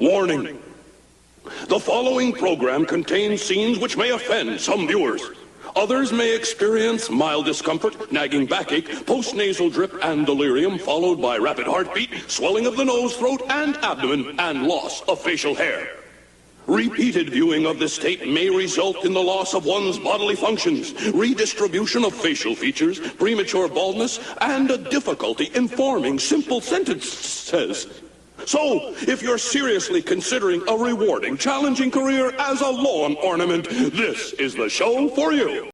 Warning. The following program contains scenes which may offend some viewers. Others may experience mild discomfort, nagging backache, post-nasal drip, and delirium, followed by rapid heartbeat, swelling of the nose, throat, and abdomen, and loss of facial hair. Repeated viewing of this tape may result in the loss of one's bodily functions, redistribution of facial features, premature baldness, and a difficulty in forming simple sentences. So, if you're seriously considering a rewarding, challenging career as a lawn ornament, this is the show for you.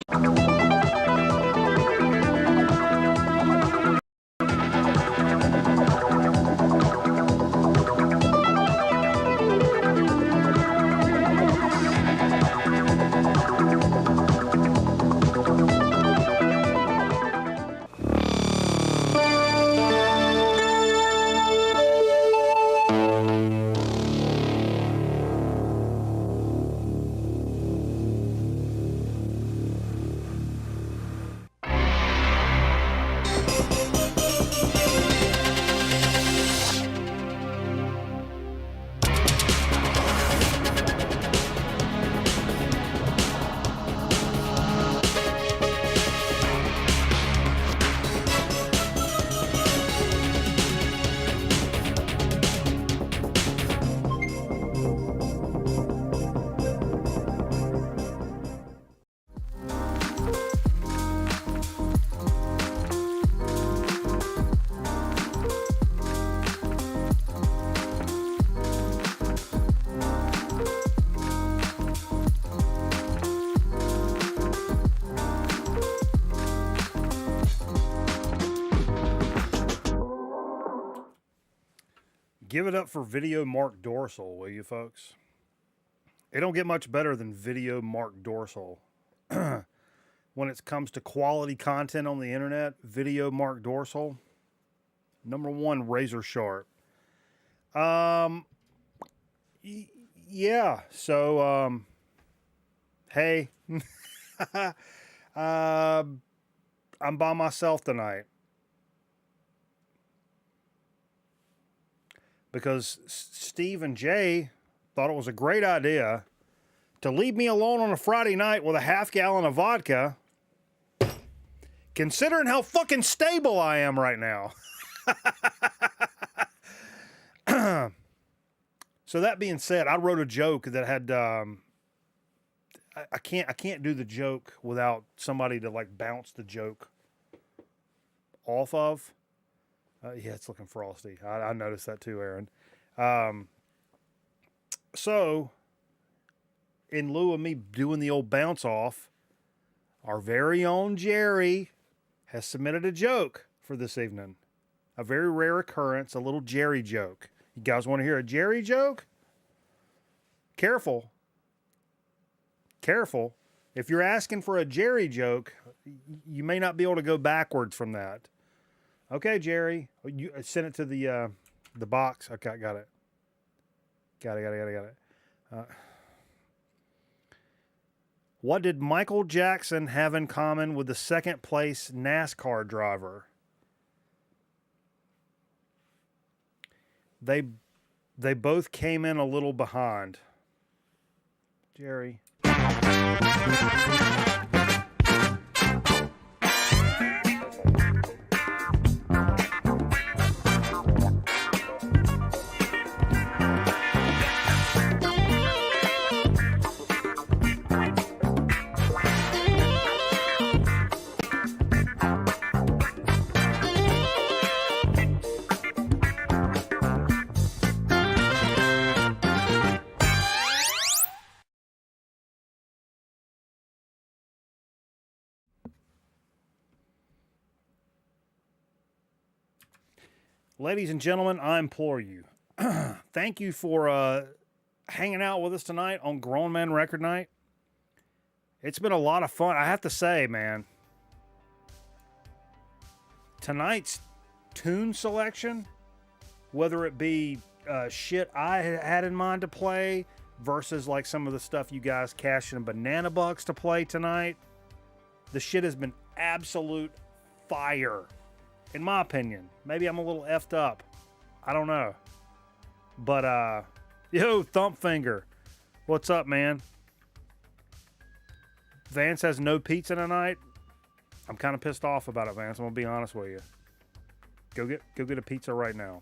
Give it up for Video Mark Dorsal, will you, folks? It don't get much better than Video Mark Dorsal. When it comes to quality content on the internet, Video Mark Dorsal, number one, razor sharp. Yeah, so, hey, I'm by myself tonight. Because Steve and Jay thought it was a great idea to leave me alone on a Friday night with a half gallon of vodka, considering how fucking stable I am right now. So that being said, I wrote a joke that had I can't do the joke without somebody to like bounce the joke off of. Yeah, it's looking frosty. I noticed that too, Aaron. So, in lieu of me doing the old bounce off, our very own Jerry has submitted a joke for this evening. A very rare occurrence, a little Jerry joke. You guys want to hear a Jerry joke? Careful. Careful. If you're asking for a Jerry joke, you may not be able to go backwards from that. Okay, Jerry, you send it to the box. Okay, got it. Got it. What did Michael Jackson have in common with the second place NASCAR driver? They both came in a little behind. Jerry. Ladies and gentlemen, I implore you, thank you for hanging out with us tonight on Grown Man Record Night. It's been a lot of fun. I have to say, man, tonight's tune selection, whether it be shit I had in mind to play versus like some of the stuff you guys cashed in banana bucks to play tonight, the shit has been absolute fire. In my opinion. Maybe I'm a little effed up. I don't know. But Yo, Thumpfinger. What's up, man? Vance has no pizza tonight. I'm kind of pissed off about it, Vance. I'm gonna be honest with you. Go get a pizza right now.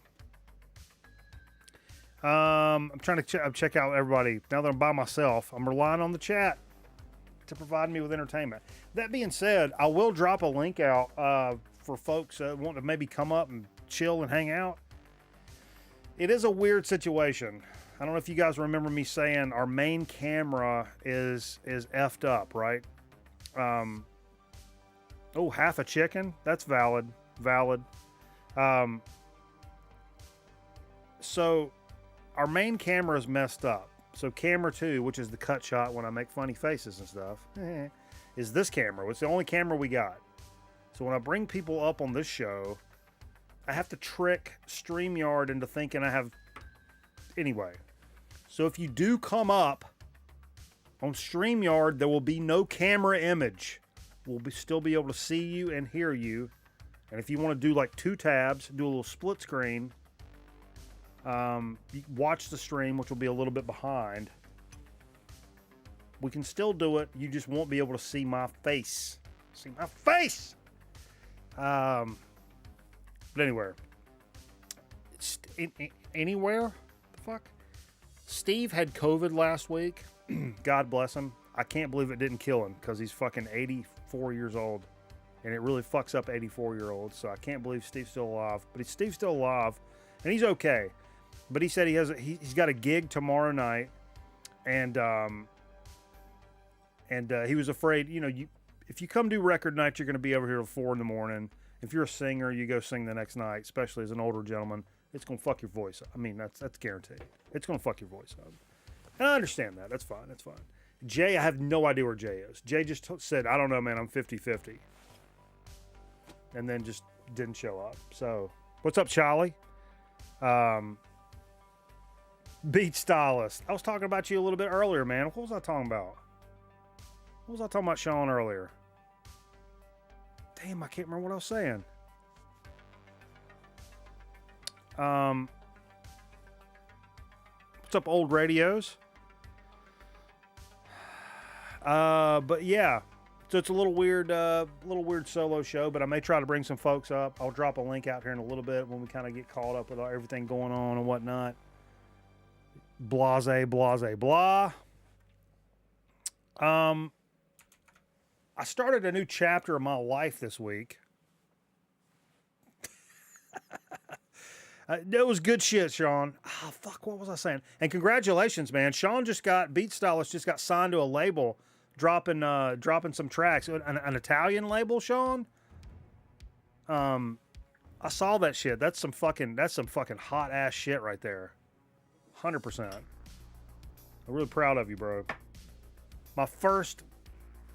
I'm trying to check out everybody. Now that I'm by myself, I'm relying on the chat to provide me with entertainment. That being said, I will drop a link out for folks that want to maybe come up and chill and hang out. It is a weird situation. I don't know if you guys remember me saying our main camera is effed up, right? Oh, half a chicken? That's valid. So our main camera is messed up. So camera 2, which is the cut shot when I make funny faces and stuff, is this camera. It's the only camera we got. So when I bring people up on this show, I have to trick StreamYard into thinking I have... Anyway. So if you do come up on StreamYard, there will be no camera image. We'll still be able to see you and hear you. And if you want to do like 2 tabs, do a little split screen, you watch the stream, which will be a little bit behind. We can still do it. You just won't be able to see my face. See my face! But anywhere. Anywhere? The fuck? Steve had COVID last week. God bless him. I can't believe it didn't kill him because he's fucking 84 years old. And it really fucks up 84-year-olds. So I can't believe Steve's still alive. But Steve's still alive. And he's okay. But he said he's got a gig tomorrow night. And he was afraid, if you come do record night, you're going to be over here till 4 in the morning. If you're a singer, you go sing the next night, especially as an older gentleman, it's going to fuck your voice up. I mean, that's guaranteed. It's going to fuck your voice up. And I understand that. That's fine. Jay, I have no idea where Jay is. Jay just said, I don't know, man, I'm 50-50. And then just didn't show up. So, what's up, Charlie? Beat Stylist. I was talking about you a little bit earlier, man. What was I talking about? What was I talking about Sean earlier? Damn, I can't remember what I was saying. What's up, old radios? But yeah, so it's a little weird solo show, but I may try to bring some folks up. I'll drop a link out here in a little bit when we kind of get caught up with everything going on and whatnot. Blase, blah. I started a new chapter of my life this week. It was good shit, Sean. Oh, fuck, what was I saying? And congratulations, man. Sean Beat Stylist just got signed to a label, dropping some tracks. An Italian label, Sean? I saw that shit. That's some fucking hot ass shit right there. 100%. I'm really proud of you, bro. My first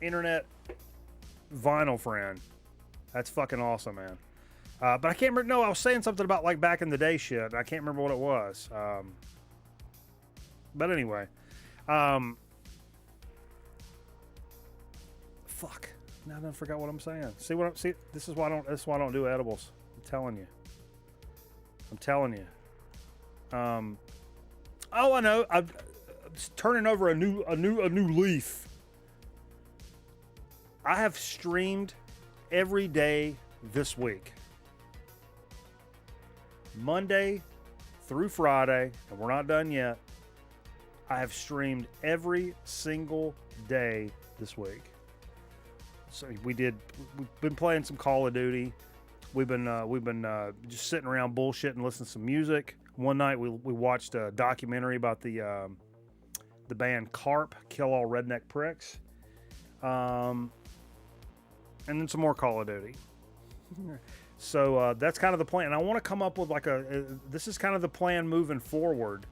internet vinyl friend. That's fucking awesome, man. But I can't remember. No, I was saying something about like back in the day shit. I can't remember what it was. But anyway. Fuck. Now I forgot what I'm saying. See, this is why I don't do edibles. I'm telling you. Oh, I know. I'm turning over a new leaf. I have streamed every day this week. Monday through Friday, and we're not done yet. I have streamed every single day this week. So we've been playing some Call of Duty. We've been just sitting around bullshitting, listening to some music. One night we watched a documentary about the band Carp, Kill All Redneck Pricks. And then some more Call of Duty. So that's kind of the plan. And I want to come up with this is kind of the plan moving forward.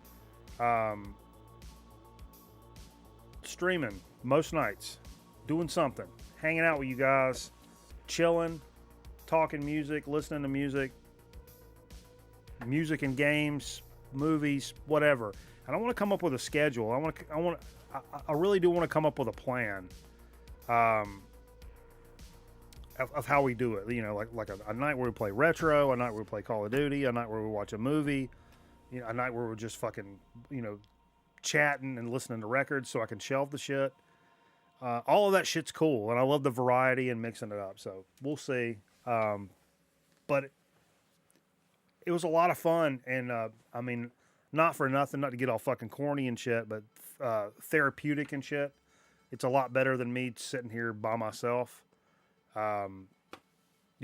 Streaming most nights, doing something, hanging out with you guys, chilling, talking music, listening to music and games, movies, whatever. And I want to come up with a schedule. I really do want to come up with a plan. Of how we do it, like a night where we play retro, a night where we play Call of Duty, a night where we watch a movie, You know, a night where we're just fucking, you know, chatting and listening to records so I can shelve the shit. All of that shit's cool, and I love the variety and mixing it up. So we'll see. But it was a lot of fun, and I mean, not for nothing, not to get all fucking corny and shit, but therapeutic and shit. It's a lot better than me sitting here by myself. You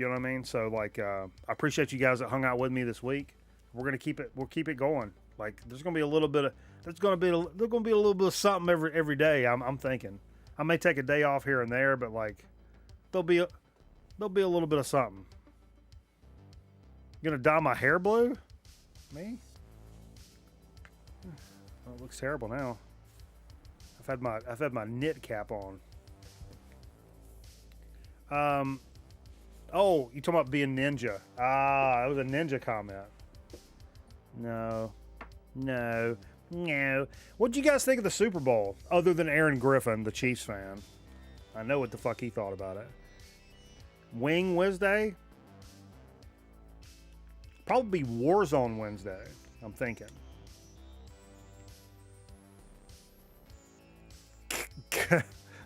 know what I mean? So like, I appreciate you guys that hung out with me this week. We'll keep it going. Like, there's gonna be a little bit of something every day. I'm thinking. I may take a day off here and there, but like, there'll be a little bit of something. You gonna dye my hair blue? Me? Oh, it looks terrible now. I've had my knit cap on. Oh, you talking about being ninja? Ah, that was a ninja comment. No. What'd you guys think of the Super Bowl? Other than Aaron Griffin, the Chiefs fan. I know what the fuck he thought about it. Wing Wednesday? Probably Warzone Wednesday, I'm thinking.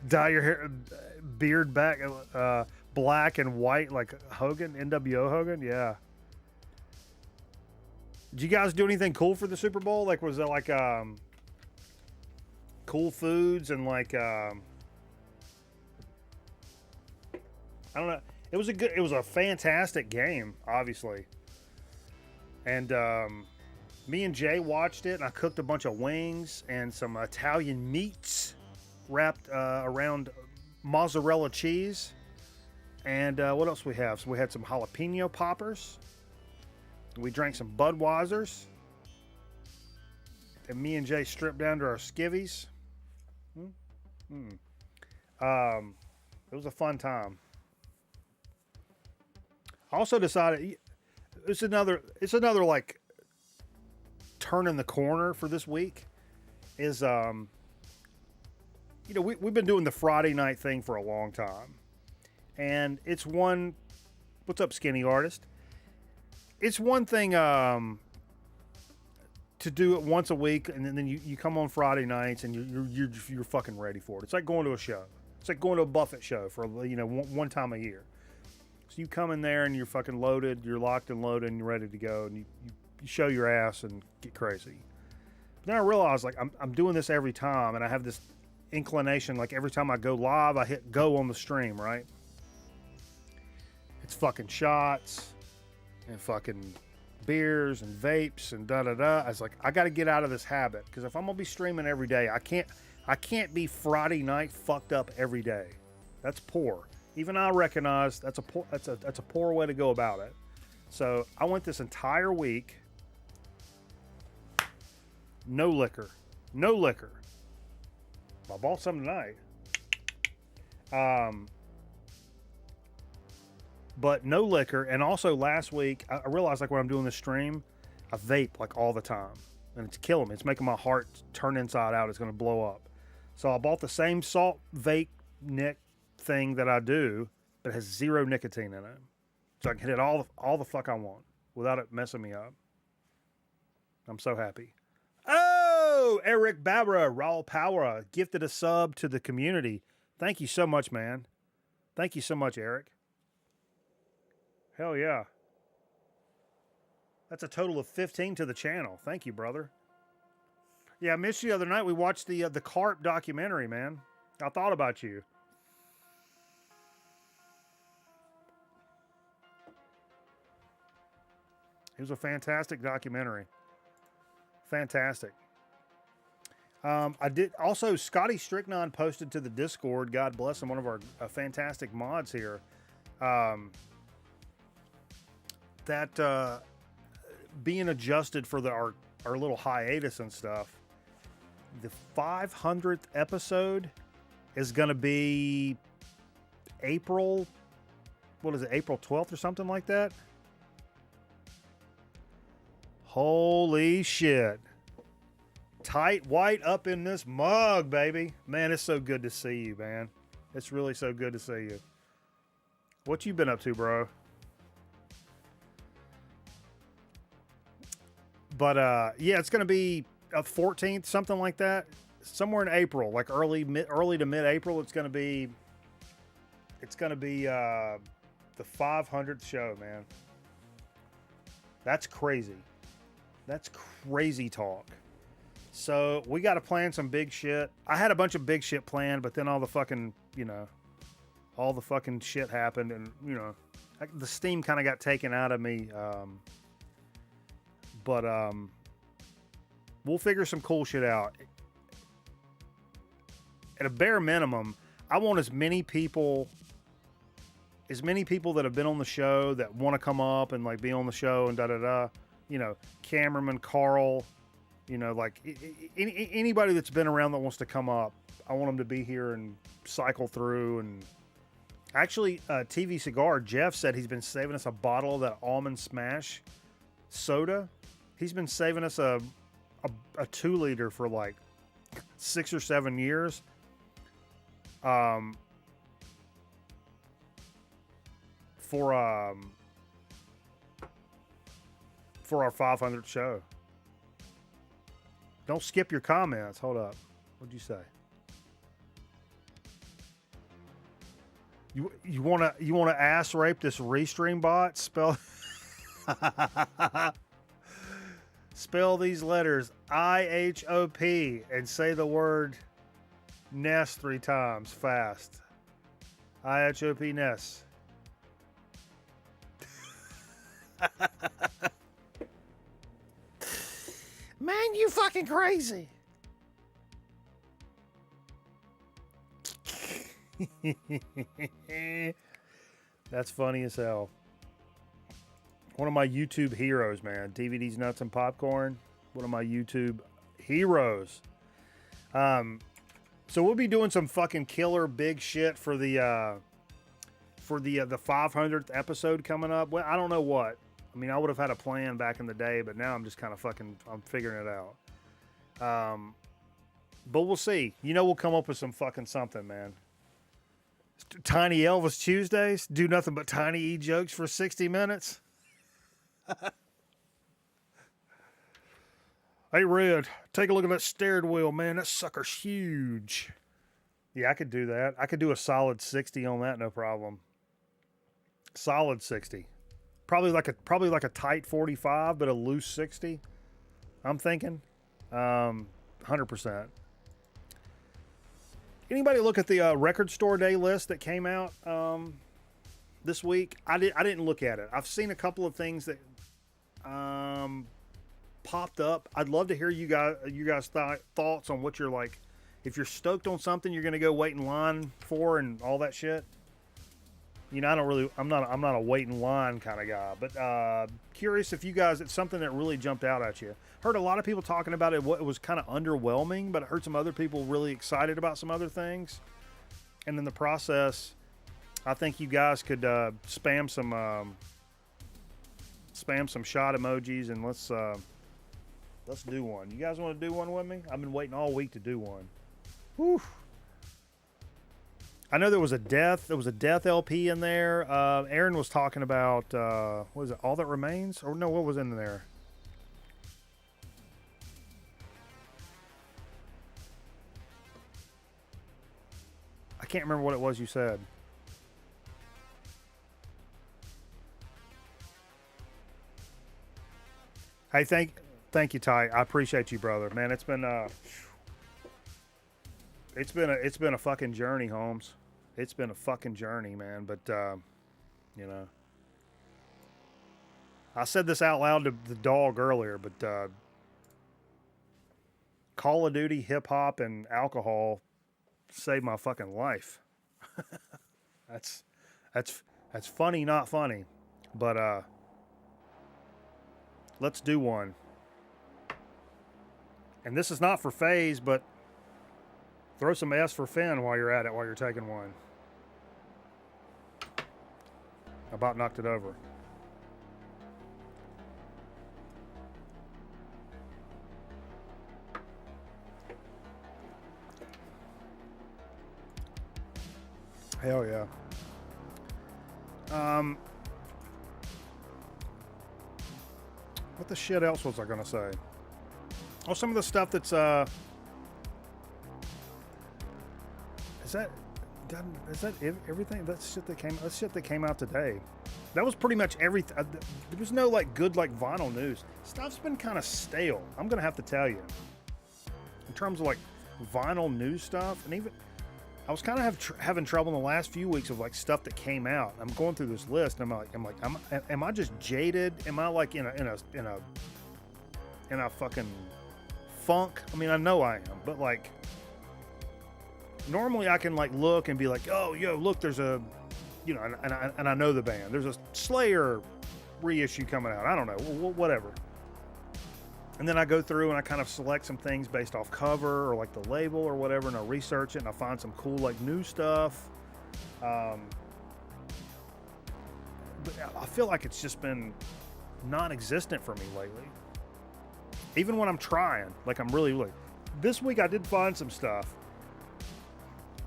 Dye your hair, beard back, black and white like Hogan, NWO Hogan, yeah. Did you guys do anything cool for the Super Bowl? Like, was it like cool foods and like I don't know. It was a fantastic game, obviously. And me and Jay watched it, and I cooked a bunch of wings and some Italian meats wrapped around mozzarella cheese. And what else we have? So we had some jalapeno poppers. We drank some Budweisers. And me and Jay stripped down to our skivvies. It was a fun time. I also decided it's another like turning the corner for this week is you know, we've been doing the Friday night thing for a long time. And it's one, what's up, skinny artist? It's one thing to do it once a week, and then you come on Friday nights and you're fucking ready for it. It's like going to a show. It's like going to a Buffett show for, you know, one time a year. So you come in there and you're fucking loaded, you're locked and loaded, and you're ready to go, and you show your ass and get crazy. But then I realized, like, I'm doing this every time, and I have this inclination, like every time I go live, I hit go on the stream, right? It's fucking shots and fucking beers and vapes and da-da-da. I was like, I got to get out of this habit, because if I'm gonna be streaming every day, I can't be Friday night fucked up every day. That's poor. Even I recognize that's a poor way to go about it. So I went this entire week, no liquor. I bought some tonight. But no liquor. And also last week, I realized, like, when I'm doing the stream, I vape like all the time, and it's killing me. It's making my heart turn inside out. It's going to blow up. So I bought the same salt vape nic thing that I do, but it has zero nicotine in it. So I can hit it all the fuck I want without it messing me up. I'm so happy. Oh, Eric Babra, Raw Power, gifted a sub to the community. Thank you so much, man. Thank you so much, Eric. Hell yeah. That's a total of 15 to the channel. Thank you, brother. Yeah, I missed you the other night. We watched the carp documentary, man. I thought about you. It was a fantastic documentary. Fantastic. I did also. Scotty Stricknon posted to the Discord. God bless him, one of our fantastic mods here. That being adjusted for our little hiatus and stuff. The 500th episode is going to be April. What is it? April 12th or something like that. Holy shit. Tight white up in this mug, baby. Man, it's so good to see you, man. It's really so good to see you. What you been up to, bro? But yeah, it's gonna be a 14th, something like that, somewhere in April, like early to mid April. It's gonna be the 500th show, man. That's crazy. That's crazy talk. So we got to plan some big shit. I had a bunch of big shit planned, but then all the fucking shit happened, and the steam kind of got taken out of me. But we'll figure some cool shit out. At a bare minimum, I want as many people that have been on the show that want to come up and like be on the show and cameraman Carl, anybody that's been around that wants to come up. I want them to be here and cycle through. And actually, TV Cigar Jeff said he's been saving us a bottle of that Almond Smash soda. He's been saving us a 2-liter for like 6 or 7 years. For our 500th show. Don't skip your comments. Hold up. What'd you say? You wanna ass rape this Restream bot? Spell these letters IHOP and say the word Ness 3 times fast. IHOP Ness. Man, you fucking crazy. That's funny as hell. One of my YouTube heroes, man. DVDs, Nuts, and Popcorn. One of my YouTube heroes. So we'll be doing some fucking killer big shit for the 500th episode coming up. Well, I don't know what. I mean, I would have had a plan back in the day, but now I'm just kind of I'm figuring it out. But we'll see. We'll come up with some fucking something, man. Tiny Elvis Tuesdays. Do nothing but Tiny E jokes for 60 minutes. Hey, Red, take a look at that steering wheel, man. That sucker's huge. Yeah, I could do that. I could do a solid 60 on that, no problem. Solid 60. Probably like a tight 45, but a loose 60. I'm thinking. 100%. Anybody look at the record store day list that came out this week? I didn't look at it. I've seen a couple of things that popped up. I'd love to hear you guys thoughts on what you're like. If you're stoked on something, you're gonna go wait in line for and all that shit. I'm not a wait in line kind of guy, but curious if you guys, it's something that really jumped out at you. Heard a lot of people talking about it. It was kind of underwhelming, but I heard some other people really excited about some other things. And in the process, I think you guys could spam some shot emojis, and let's do one. You guys want to do one with me? I've been waiting all week to do one. Whew. I know there was a death LP in there. Aaron was talking about what is it, All That Remains? Or no, what was in there? I can't remember what it was you said. Hey, thank you, Ty. I appreciate you, brother. Man, it's been a fucking journey, Holmes. It's been a fucking journey, man. But I said this out loud to the dog earlier, but Call of Duty, hip hop, and alcohol saved my fucking life. That's funny, not funny, but let's do one. And this is not for FaZe, but throw some S for Finn while you're at it, while you're taking one. About knocked it over. Hell yeah. What the shit else was I gonna say? Oh, some of the stuff that's is that everything? That's shit that came out today. That was pretty much everything. There was no like good like vinyl news. Stuff's been kind of stale. I'm gonna have to tell you. In terms of like vinyl news stuff, and even I was kind of having trouble in the last few weeks of like stuff that came out. I'm going through this list, and am I just jaded? Am I like in a fucking funk? I mean, I know I am, but like normally I can like look and be like, oh, yo, look, there's a, you know, and I know the band. There's a Slayer reissue coming out. I don't know, whatever. And then I go through and I kind of select some things based off cover or like the label or whatever, and I research it and I find some cool like new stuff. But I feel like it's just been non-existent for me lately. Even when I'm trying, like I'm really like, this week I did find some stuff,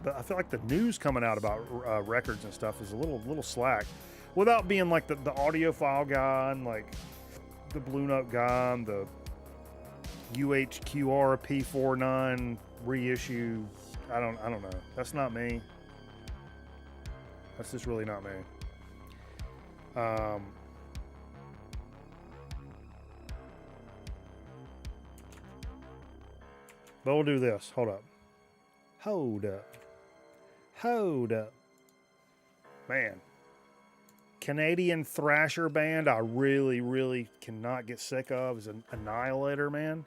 but I feel like the news coming out about records and stuff is a little slack. Without being like the audiophile guy and like the Blue Note guy and the UHQR P49 reissue. I don't know. That's not me. That's just really not me. But we'll do this. Hold up. Man. Canadian thrasher band I really, really cannot get sick of is Annihilator, man.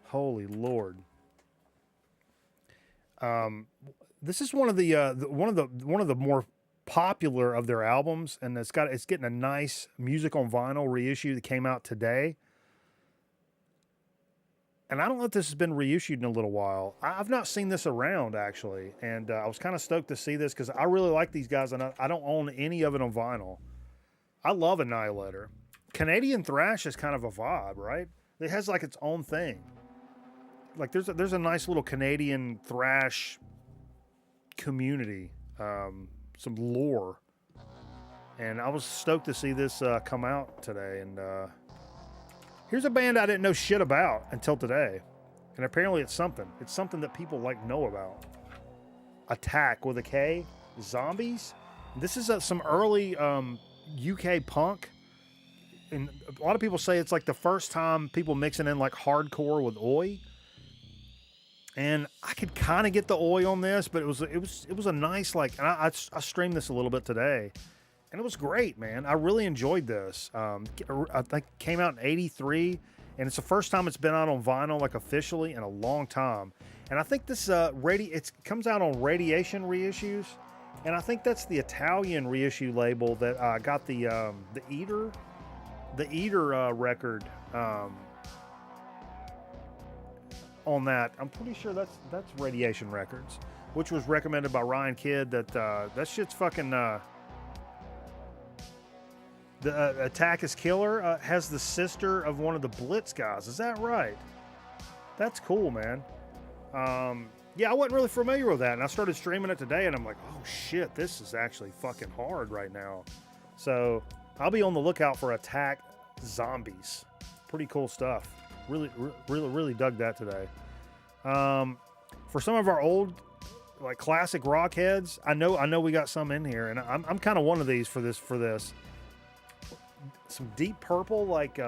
Holy Lord. This is one of the more popular of their albums, and it's getting a nice music on vinyl reissue that came out today. And I don't know if this has been reissued in a little while. I've not seen this around, actually. And I was kind of stoked to see this because I really like these guys, and I don't own any of it on vinyl. I love Annihilator. Canadian thrash is kind of a vibe, right? It has like its own thing. Like there's a nice little Canadian thrash community, some lore. And I was stoked to see this come out today. And here's a band I didn't know shit about until today. And apparently it's something. It's something that people like know about. Attack with a K. Zombies. This is some early UK punk. And a lot of people say it's like the first time people mixing in like hardcore with oi. And I could kind of get the oi on this, but it was a nice like. And I streamed this a little bit today. And it was great, man. I really enjoyed this. I think it came out in '83, and it's the first time it's been out on vinyl, like officially, in a long time. And I think this it comes out on Radiation reissues, and I think that's the Italian reissue label that got the Eater record on that. I'm pretty sure that's Radiation Records, which was recommended by Ryan Kidd. That shit's fucking. The Attack is Killer has the sister of one of the Blitz guys. Is that right? That's cool, man. Yeah, I wasn't really familiar with that, and I started streaming it today, and I'm like, oh shit, this is actually fucking hard right now. So I'll be on the lookout for Attack Zombies. Pretty cool stuff. Really dug that today. For some of our old, like classic rock heads, I know we got some in here, and I'm kind of one of these for this. Some Deep Purple, like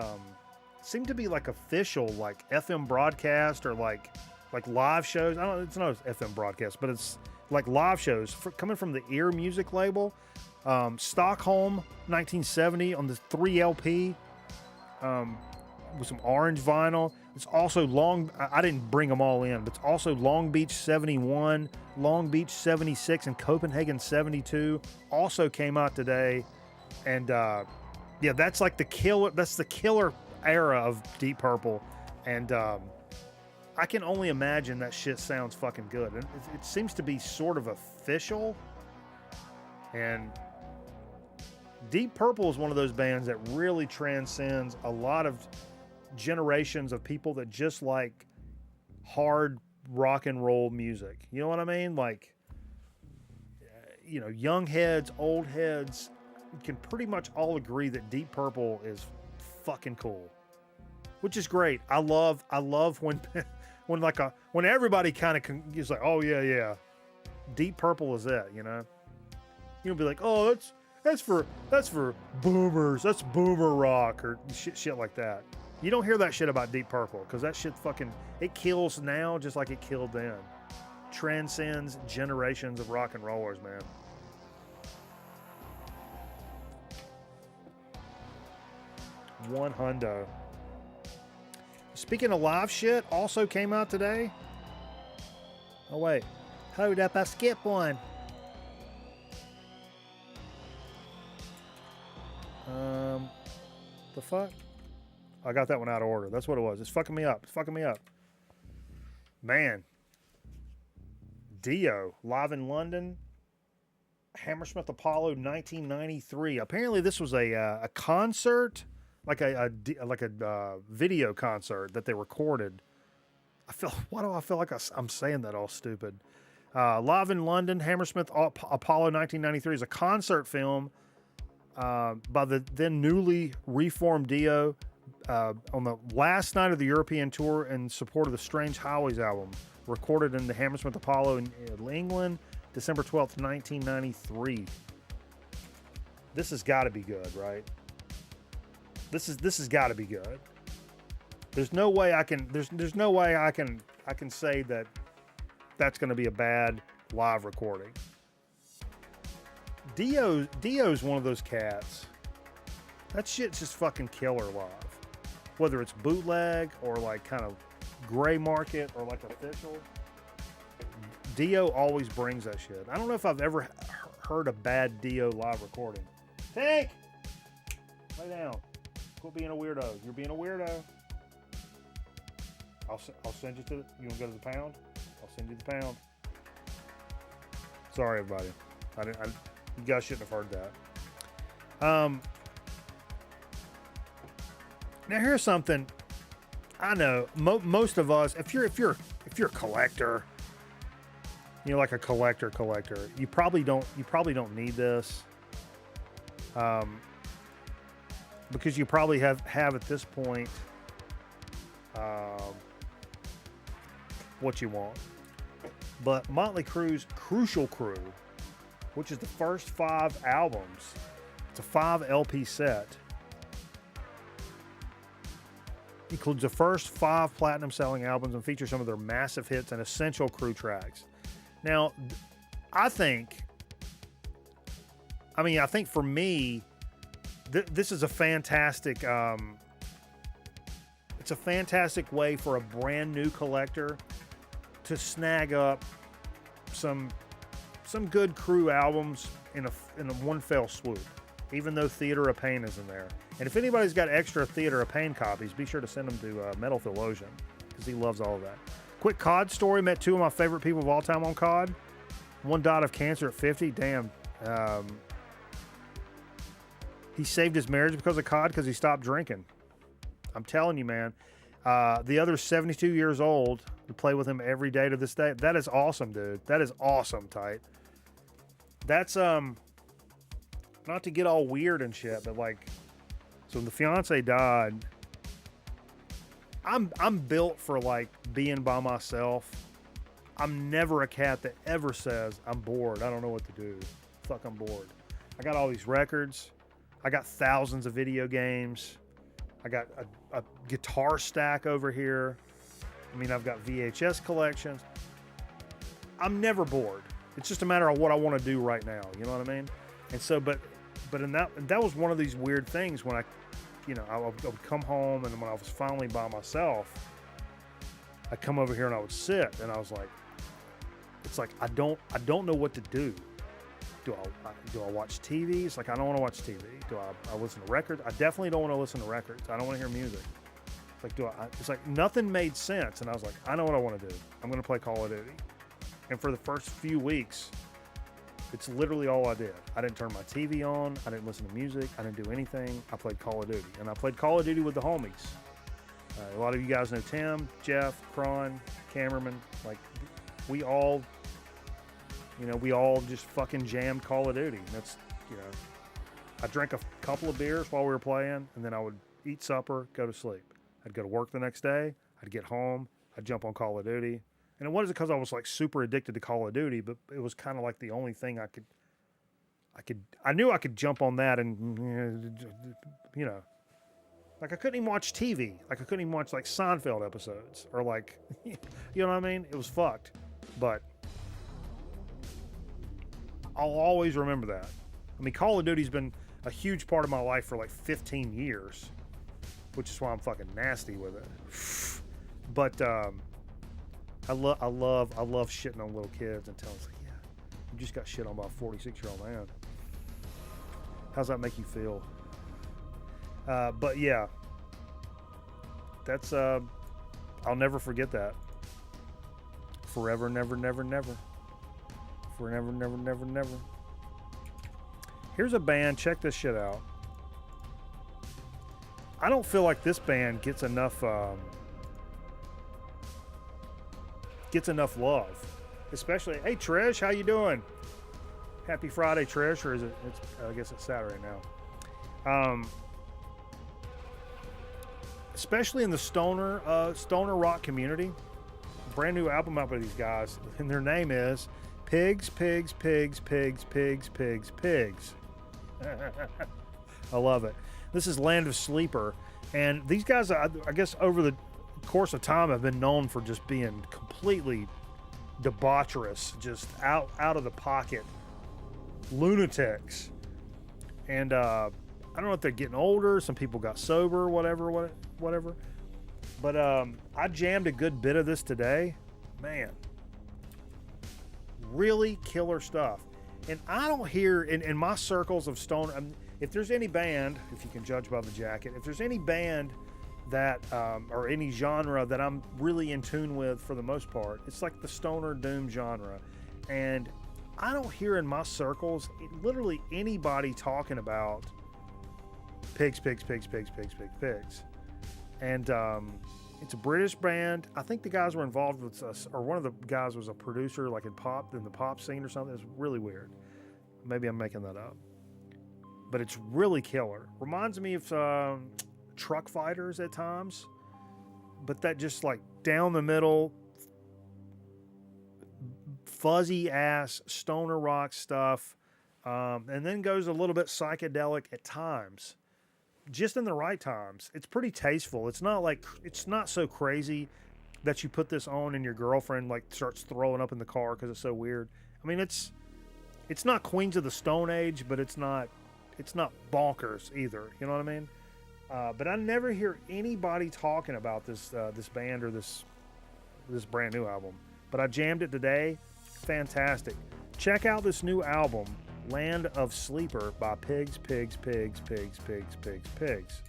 seem to be like official, like FM broadcast or like live shows. I don't. It's not FM broadcast, but it's like live shows coming from the Ear Music label. Stockholm, 1970 on the 3LP with some orange vinyl. It's also I didn't bring them all in, but it's also Long Beach 71, Long Beach 76, and Copenhagen 72. Also came out today, and. Yeah, that's like the killer. That's the killer era of Deep Purple, and I can only imagine that shit sounds fucking good. And it seems to be sort of official. And Deep Purple is one of those bands that really transcends a lot of generations of people that just like hard rock and roll music. You know what I mean? Like, young heads, old heads. You can pretty much all agree that Deep Purple is fucking cool. which is great. I love when when everybody kind of is like, oh yeah, Deep Purple is it, you know? You'll be like, oh, that's for boomers, that's boomer rock or shit like that. You don't hear that shit about Deep Purple because that shit fucking, it kills now just like it killed then. Transcends generations of rock and rollers, man. One hundo. Speaking of live shit, also came out today. Oh wait, hold up, I skipped one. The fuck? I got that one out of order. That's what it was. It's fucking me up. Man. Dio, live in London. Hammersmith Apollo 1993. Apparently this was a concert, like a video concert that they recorded. Why do I feel like I'm saying that all stupid? Live in London, Hammersmith Apollo 1993 is a concert film by the then newly reformed Dio on the last night of the European tour in support of the Strange Highways album, recorded in the Hammersmith Apollo in England, December 12th, 1993. This has got to be good, right? This has got to be good. There's no way I can say that that's going to be a bad live recording. Dio's one of those cats. That shit's just fucking killer live. Whether it's bootleg or like kind of gray market or like official, Dio always brings that shit. I don't know if I've ever heard a bad Dio live recording. Tank! Lay down. Quit being a weirdo. You're being a weirdo. I'll send you to you want to go to the pound? I'll send you the pound. Sorry, everybody. You guys shouldn't have heard that. Now here's something. I know most of us, if you're a collector, you know, like a collector, you probably don't need this, because you probably have at this point what you want. But Motley Crue's Crucial Crew, which is the first 5 albums, it's a 5 LP set, includes the first 5 platinum selling albums and features some of their massive hits and essential Crew tracks. Now, I think for me, this is a fantastic, it's a fantastic way for a brand new collector to snag up some good Crew albums in a one fell swoop, even though Theater of Pain is in there. And if anybody's got extra Theater of Pain copies, be sure to send them to Metal Theologian, because he loves all of that. Quick COD story. Met 2 of my favorite people of all time on COD. One died of cancer at 50. Damn. He saved his marriage because of COD because he stopped drinking. I'm telling you, man. The other 72 years old. We play with him every day to this day. That is awesome, dude. That is awesome, tight. That's not to get all weird and shit, but like, so when the fiance died, I'm built for like being by myself. I'm never a cat that ever says I'm bored. I don't know what to do. Fuck, I'm bored. I got all these records. I got thousands of video games. I got a guitar stack over here. I mean, I've got VHS collections. I'm never bored. It's just a matter of what I want to do right now. You know what I mean? And so, but in that was one of these weird things when I would come home, and when I was finally by myself, I'd come over here and I would sit, and I was like, it's like, I don't know what to do. Do I watch TV? It's like, I don't want to watch TV. Do I listen to records? I definitely don't want to listen to records. I don't want to hear music. It's like, it's like nothing made sense. And I was like, I know what I want to do. I'm going to play Call of Duty. And for the first few weeks, it's literally all I did. I didn't turn my TV on. I didn't listen to music. I didn't do anything. I played Call of Duty. And I played Call of Duty with the homies. A lot of you guys know Tim, Jeff, Cron, Cameraman. Like, we all just fucking jammed Call of Duty. And that's, I drank a couple of beers while we were playing, and then I would eat supper, go to sleep. I'd go to work the next day. I'd get home. I'd jump on Call of Duty. And it wasn't because I was like super addicted to Call of Duty, but it was kind of like the only thing I knew I could jump on that and, you know, like I couldn't even watch TV. Like I couldn't even watch like Seinfeld episodes or like, you know what I mean? It was fucked. But I'll always remember that. I mean, Call of Duty's been a huge part of my life for like 15 years, which is why I'm fucking nasty with it. But I love shitting on little kids and telling them, like, yeah, you just got shit on by a 46-year-old man. How's that make you feel? But yeah, that's I'll never forget that. Forever, never, never, never. Forever, never, never, never. Here's a band. Check this shit out. I don't feel like this band gets enough love, especially. Hey Trish, how you doing? Happy Friday, Trish, or is it? I guess it's Saturday now. Especially in the stoner rock community. Brand new album out by these guys, and their name is Pigs, Pigs, Pigs, Pigs, Pigs, Pigs, Pigs. I love it. This is Land of Sleeper, and these guys, I guess, over the course of time, have been known for just being completely debaucherous, just out of the pocket lunatics. And I don't know if they're getting older. Some people got sober, whatever. But I jammed a good bit of this today. Man, really killer stuff. And I don't hear in my circles of stoner, if there's any band, if you can judge by the jacket, if there's any band that or any genre that I'm really in tune with for the most part, it's like the stoner doom genre. And I don't hear in my circles literally anybody talking about pigs, pigs, pigs, pigs, pigs, pigs, pigs. And it's a British band. I think the guys were involved with us, or one of the guys was a producer, like in the pop scene or something. It's really weird. Maybe I'm making that up, but it's really killer. Reminds me of Truck Fighters at times, but that just like down the middle, fuzzy ass stoner rock stuff, and then goes a little bit psychedelic at times. Just in the right times. It's pretty tasteful. It's not so crazy that you put this on and your girlfriend like starts throwing up in the car because it's so weird. I mean, it's not Queens of the Stone Age, but it's not bonkers either. You know what I mean? But I never hear anybody talking about this band or this brand new album. But I jammed it today. Fantastic. Check out this new album, Land of Sleeper by Pigs, Pigs, Pigs, Pigs, Pigs, Pigs, Pigs.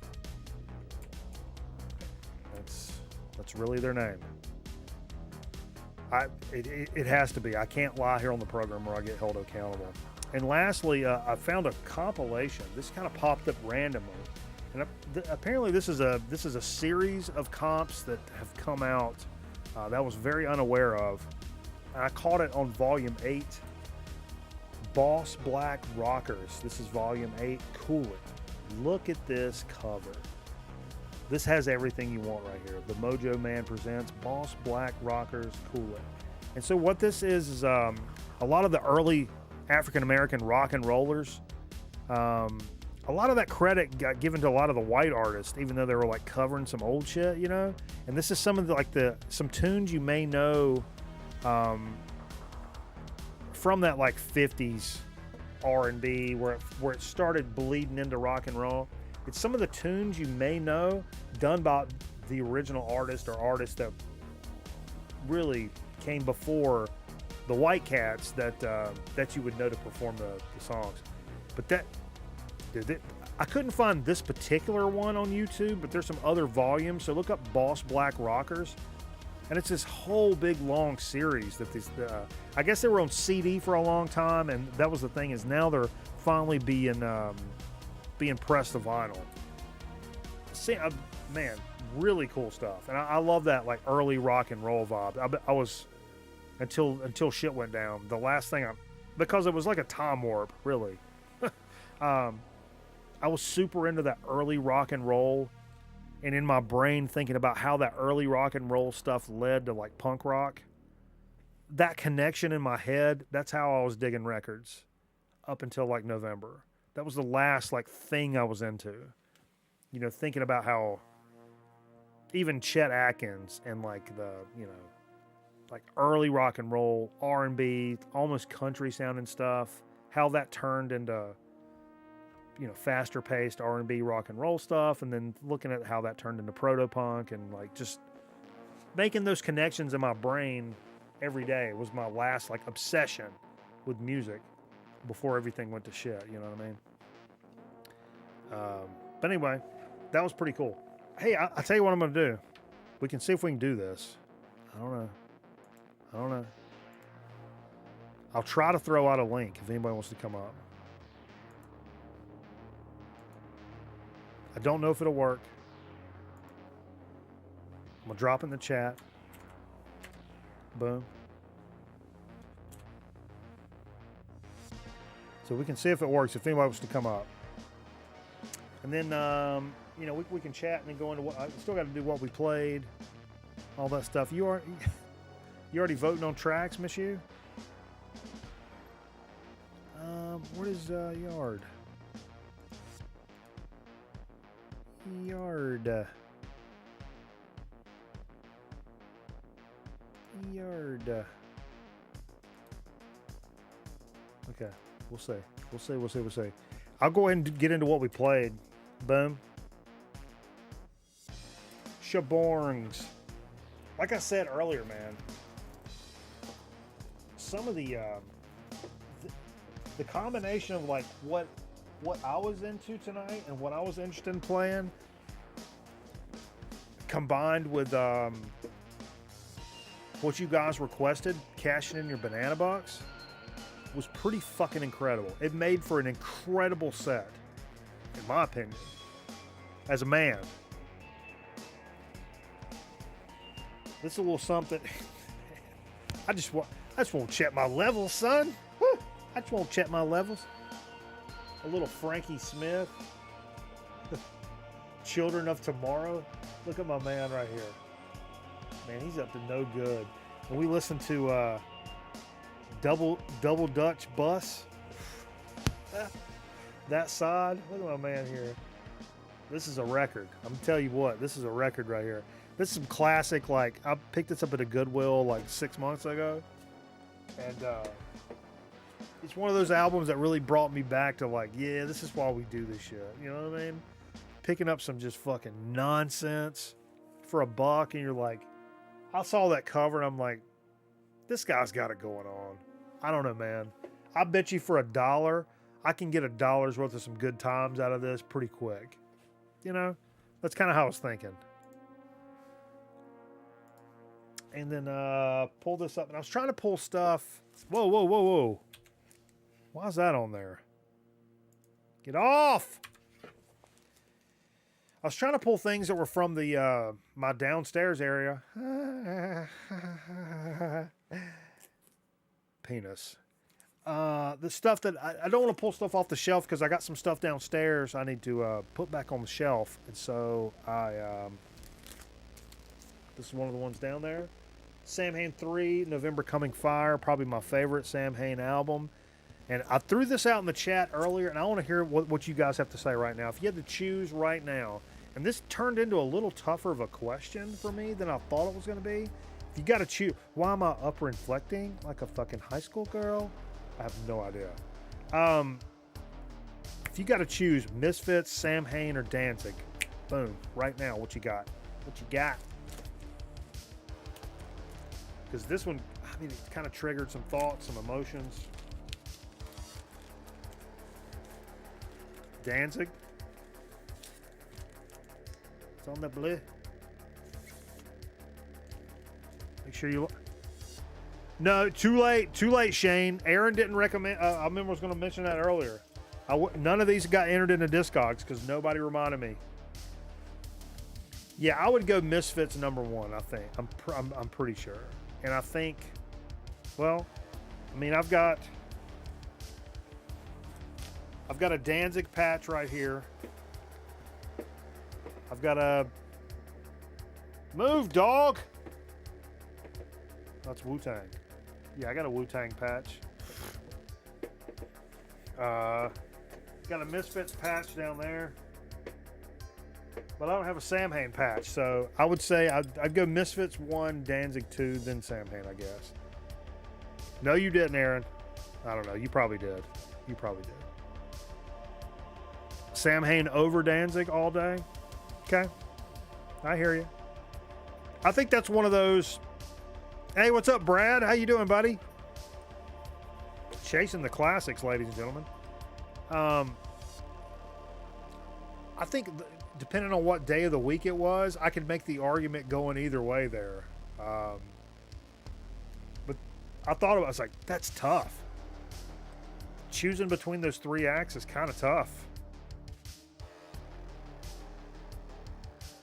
That's really their name. It has to be. I can't lie here on the program or I get held accountable. And lastly, I found a compilation. This kind of popped up randomly, and apparently this is a series of comps that have come out that I was very unaware of. And I caught it on Volume 8. Boss Black Rockers. This is Volume 8. Cool it. Look at this cover. This has everything you want right here. The Mojo Man presents Boss Black Rockers. Cool it. And so what this is a lot of the early African American rock and rollers. A lot of that credit got given to a lot of the white artists, even though they were like covering some old shit, you know. And this is some of the some tunes you may know. From that like 50s R&B where it started bleeding into rock and roll. It's some of the tunes you may know done by the original artist or artists that really came before the white cats that you would know to perform the songs. But I couldn't find this particular one on YouTube, but there's some other volumes. So look up Boss Black Rockers. And it's this whole big long series that these, I guess they were on CD for a long time, and that was the thing, is now they're finally being pressed to vinyl. See, man, really cool stuff, and I love that like early rock and roll vibe. I was until shit went down. The last thing because it was like a time warp, really. I was super into that early rock and roll. and in my brain thinking about how that early rock and roll stuff led to like punk rock. That connection in my head, that's how I was digging records up until like November. That was the last like thing I was into. You know, thinking about how even Chet Atkins and like the, you know, like early rock and roll, R&B, almost country sounding stuff, how that turned into, you know, faster paced R&B rock and roll stuff, and then looking at how that turned into proto-punk, and like just making those connections in my brain every day was my last like obsession with music before everything went to shit, you know what I mean? But anyway, that was pretty cool. Hey, I'll tell you what I'm going to do. We can see if we can do this. I don't know. I'll try to throw out a link if anybody wants to come up. I don't know if it'll work. I'm going to drop in the chat. Boom. So we can see if it works, if anybody wants to come up. And then, you know, we can chat and then go into what, I still got to do what we played, all that stuff. You already voting on tracks, Miss You? What is Yard? Yard. Okay, we'll see. We'll see. I'll go ahead and get into what we played. Boom. Shaborngs. Like I said earlier, man, some of the combination of like what I was into tonight and what I was interested in playing, combined with what you guys requested, cashing in your banana box, was pretty fucking incredible. It made for an incredible set, in my opinion, as a man. This is a little something. I just want to check my levels, son. Woo! I just want to check my levels. A little Frankie Smith. Children of Tomorrow. Look at my man right here. Man, he's up to no good. And we listened to Double Dutch Bus. That side. Look at my man here. This is a record. I'm telling you what, this is a record right here. This is some classic, like, I picked this up at a Goodwill like 6 months ago. And it's one of those albums that really brought me back to like, yeah, this is why we do this shit. You know what I mean? Picking up some just fucking nonsense for $1, and you're like, I saw that cover and I'm like, this guy's got it going on. I don't know, man. I bet you for $1, I can get $1's worth of some good times out of this pretty quick. You know? That's kind of how I was thinking. And then pull this up. And I was trying to pull stuff. Whoa. Why is that on there? Get off! I was trying to pull things that were from the my downstairs area. Penis. The stuff that I don't want to pull stuff off the shelf because I got some stuff downstairs I need to put back on the shelf. And so this is one of the ones down there. Samhain 3, November Coming Fire, probably my favorite Samhain album. And I threw this out in the chat earlier, and I want to hear what you guys have to say right now. If you had to choose right now, and this turned into a little tougher of a question for me than I thought it was going to be. If you got to choose, why am I upper inflecting like a fucking high school girl? I have no idea. If you got to choose Misfits, Samhain, or Danzig, boom, right now, what you got? Because this one, I mean, it kind of triggered some thoughts, some emotions. Danzig. It's on the blue. Make sure you... No, too late, Shane. Aaron didn't recommend... I remember I was going to mention that earlier. None of these got entered into Discogs because nobody reminded me. Yeah, I would go Misfits #1, I think. I'm pretty sure. And I think... Well, I mean, I've got a Danzig patch right here. I've got a Move, dog! That's Wu-Tang. Yeah, I got a Wu-Tang patch. Got a Misfits patch down there. But I don't have a Samhain patch, so I would say I'd go Misfits 1, Danzig 2, then Samhain, I guess. No, you didn't, Aaron. I don't know. You probably did. You probably did. Samhain over Danzig all day? Okay. I hear you. I think that's one of those... Hey, what's up, Brad? How you doing, buddy? Chasing the classics, ladies and gentlemen. I think depending on what day of the week it was, I could make the argument going either way there. But I thought about it, I was like, that's tough. Choosing between those three acts is kind of tough.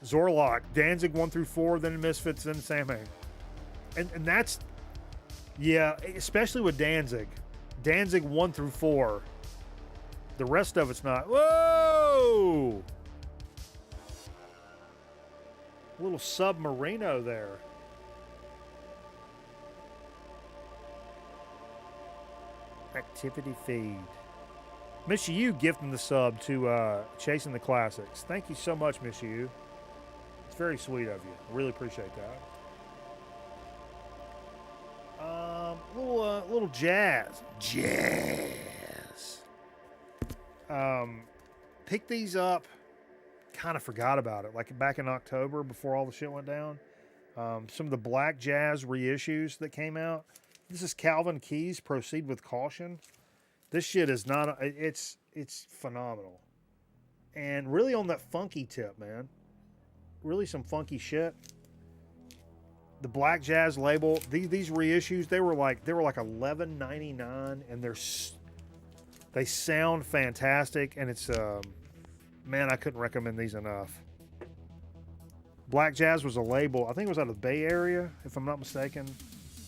Zorlok, Danzig 1 through 4, then Misfits, then Samhain. And that's, yeah, especially with Danzig. Danzig 1 through 4. The rest of it's not. Whoa! A little submarino there. Activity feed. Miss You gifting the sub to Chasing the Classics. Thank you so much, Miss You. It's very sweet of you. I really appreciate that. Little jazz. Picked these up. Kind of forgot about it. Like back in October before all the shit went down. Some of the Black Jazz reissues that came out. This is Calvin Keys, Proceed with Caution. This shit is not, it's phenomenal. And really on that funky tip, man. Really some funky shit. The Black Jazz label, these reissues, they were like $11.99, and they sound fantastic, and it's man, I couldn't recommend these enough. Black Jazz was a label, I think it was out of the Bay Area, if I'm not mistaken.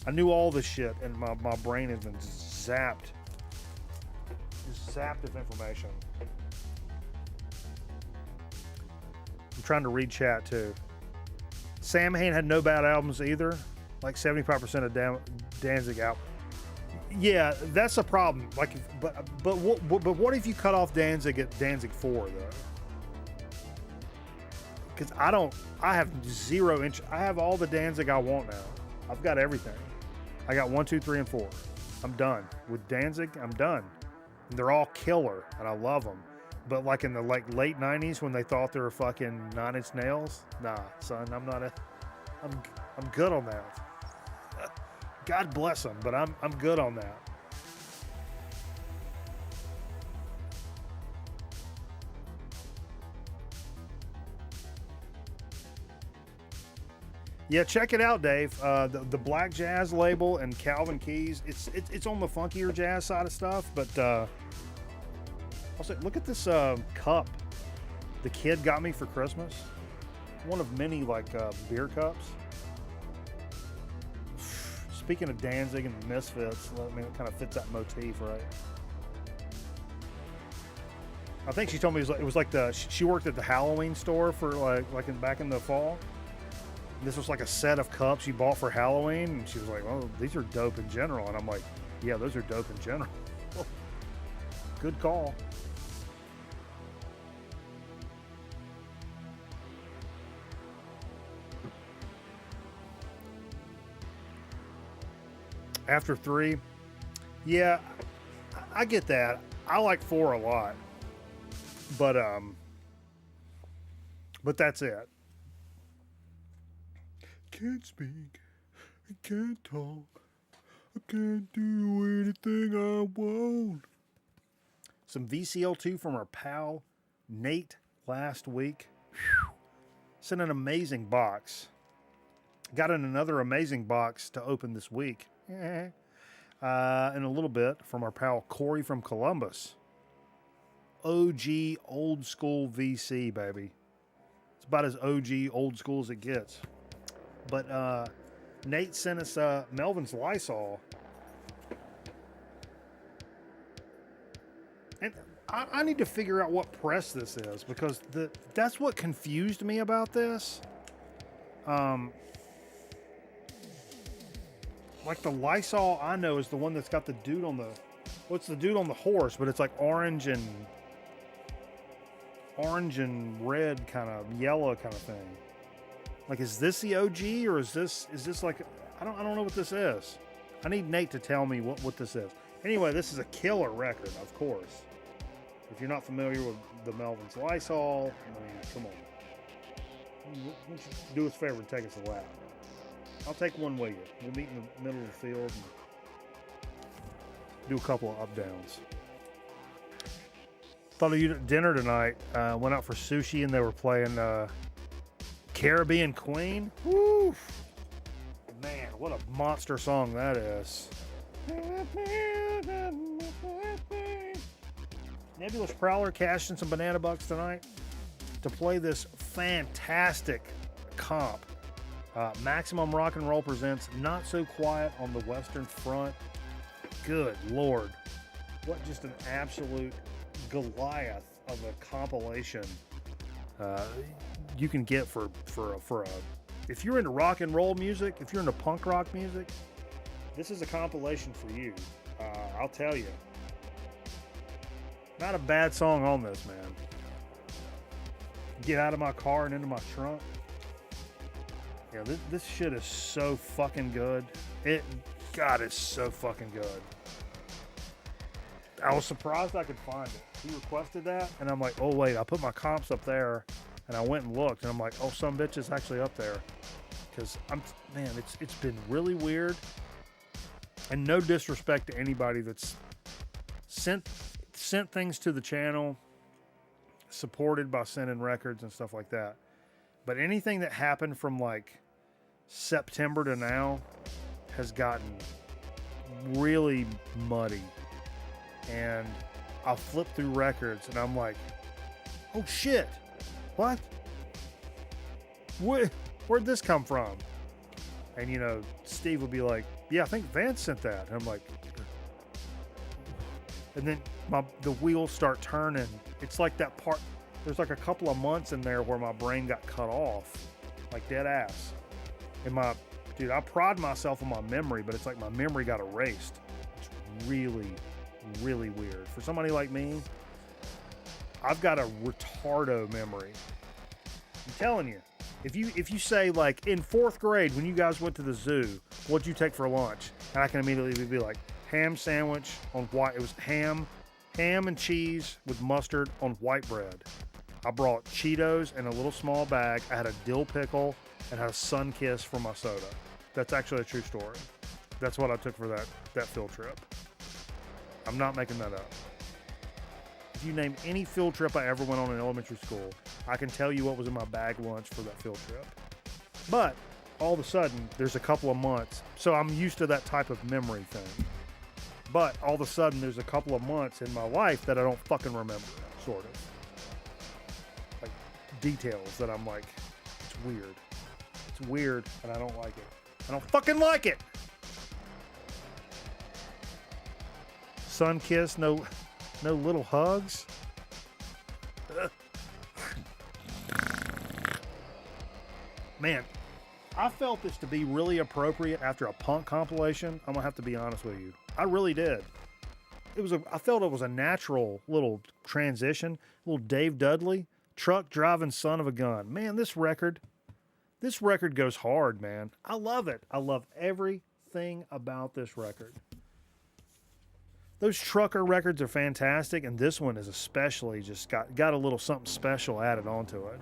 I knew all this shit, and my brain has been zapped. Just zapped of information. I'm trying to read chat too. Samhain had no bad albums either. Like 75% of Danzig out. Yeah, that's a problem. Like, but what if you cut off Danzig at Danzig 4 though? Because I have zero inch. I have all the Danzig I want now. I've got everything. I got 1, 2, 3, and 4. I'm done with Danzig. I'm done. And they're all killer, and I love them. But like in the late 90s when they thought they were fucking 9 Inch Nails, nah, son, I'm good on that. God bless them, but I'm good on that. Yeah, check it out, Dave. The Black Jazz label and Calvin Keys. It's on the funkier jazz side of stuff, but also look at this cup the kid got me for Christmas. One of many beer cups. Speaking of Danzig and Misfits, I mean, it kind of fits that motif, right? I think she told me it was like she worked at the Halloween store for back in the fall. This was like a set of cups you bought for Halloween, and she was like, "Oh, these are dope in general." And I'm like, "Yeah, those are dope in general." Good call. After 3, yeah, I get that. I like 4 a lot, but that's it. Can't speak, I can't talk, I can't do anything I want. Some VCL2 from our pal Nate last week. Whew. Sent an amazing box. Got in another amazing box to open this week. In a little bit from our pal Corey from Columbus. OG old school VC, baby. It's about as OG old school as it gets. But Nate sent us Melvin's Lysol. And I need to figure out what press this is, because that's what confused me about this. Like the Lysol I know is the one that's got the dude on the, what's the dude on the horse, but it's like orange and red kind of yellow kind of thing. Like, is this the OG or is this like, I don't know what this is. I need Nate to tell me what this is. Anyway, this is a killer record, of course. If you're not familiar with the Melvin's Lysol, I mean, come on. Why don't you do us a favor and take us a lap? I'll take one with you. We'll meet in the middle of the field and do a couple of up-downs. Thought of you at dinner tonight. Went out for sushi and they were playing Caribbean Queen. Woo! Man, what a monster song that is. Nebulous Prowler cashed in some banana bucks tonight to play this fantastic comp. Maximum Rock and Roll presents Not So Quiet on the Western Front. Good Lord. What just an absolute Goliath of a compilation you can get for a if you're into rock and roll music, if you're into punk rock music, this is a compilation for you. I'll tell you. Not a bad song on this, man. Get out of my car and into my trunk. Yeah, this shit is so fucking good. God, it's so fucking good. I was surprised I could find it. He requested that, and I'm like, oh wait, I put my comps up there, and I went and looked, and I'm like, oh, some bitch is actually up there. Because it's been really weird, and no disrespect to anybody that's sent things to the channel, supported by sending records and stuff like that. But anything that happened from like September to now has gotten really muddy. And I'll flip through records and I'm like, oh shit, what? Where'd this come from? And you know, Steve would be like, yeah, I think Vance sent that. And I'm like, and then the wheels start turning. It's like that part, there's like a couple of months in there where my brain got cut off, like dead ass. And dude, I pride myself on my memory, but it's like my memory got erased. It's really, really weird. For somebody like me, I've got a retardo memory. I'm telling you, if you say like in 4th grade when you guys went to the zoo, what'd you take for lunch? And I can immediately be like, ham sandwich on white. It was ham and cheese with mustard on white bread. I brought Cheetos in a little small bag. I had a dill pickle and had a sun kiss for my soda. That's actually a true story. That's what I took for that field trip. I'm not making that up. If you name any field trip I ever went on in elementary school, I can tell you what was in my bag lunch for that field trip. But all of a sudden, there's a couple of months, so I'm used to that type of memory thing. But all of a sudden, there's a couple of months in my life that I don't fucking remember, sort of. Like details that I'm like, it's weird. It's weird, and I don't like it. I don't fucking like it! Sun kiss, no little hugs. Man, I felt this to be really appropriate after a punk compilation. I'm gonna have to be honest with you. I really did. I felt it was a natural little transition. Little Dave Dudley, truck driving son of a gun. Man, this record goes hard, man. I love it. I love everything about this record. Those trucker records are fantastic, and this one is especially just got a little something special added onto it.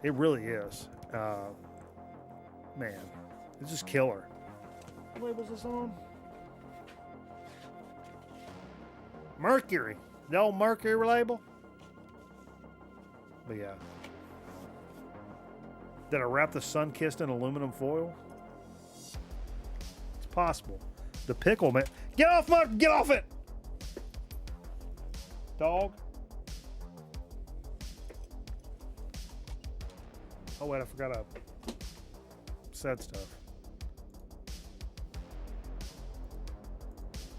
It really is. Man, it's just killer. What label was this on? Mercury. The old Mercury label? But yeah. Did I wrap the sun-kissed in aluminum foil? It's possible. The pickle, man. Get off it! Dog. Oh wait, I forgot I said stuff.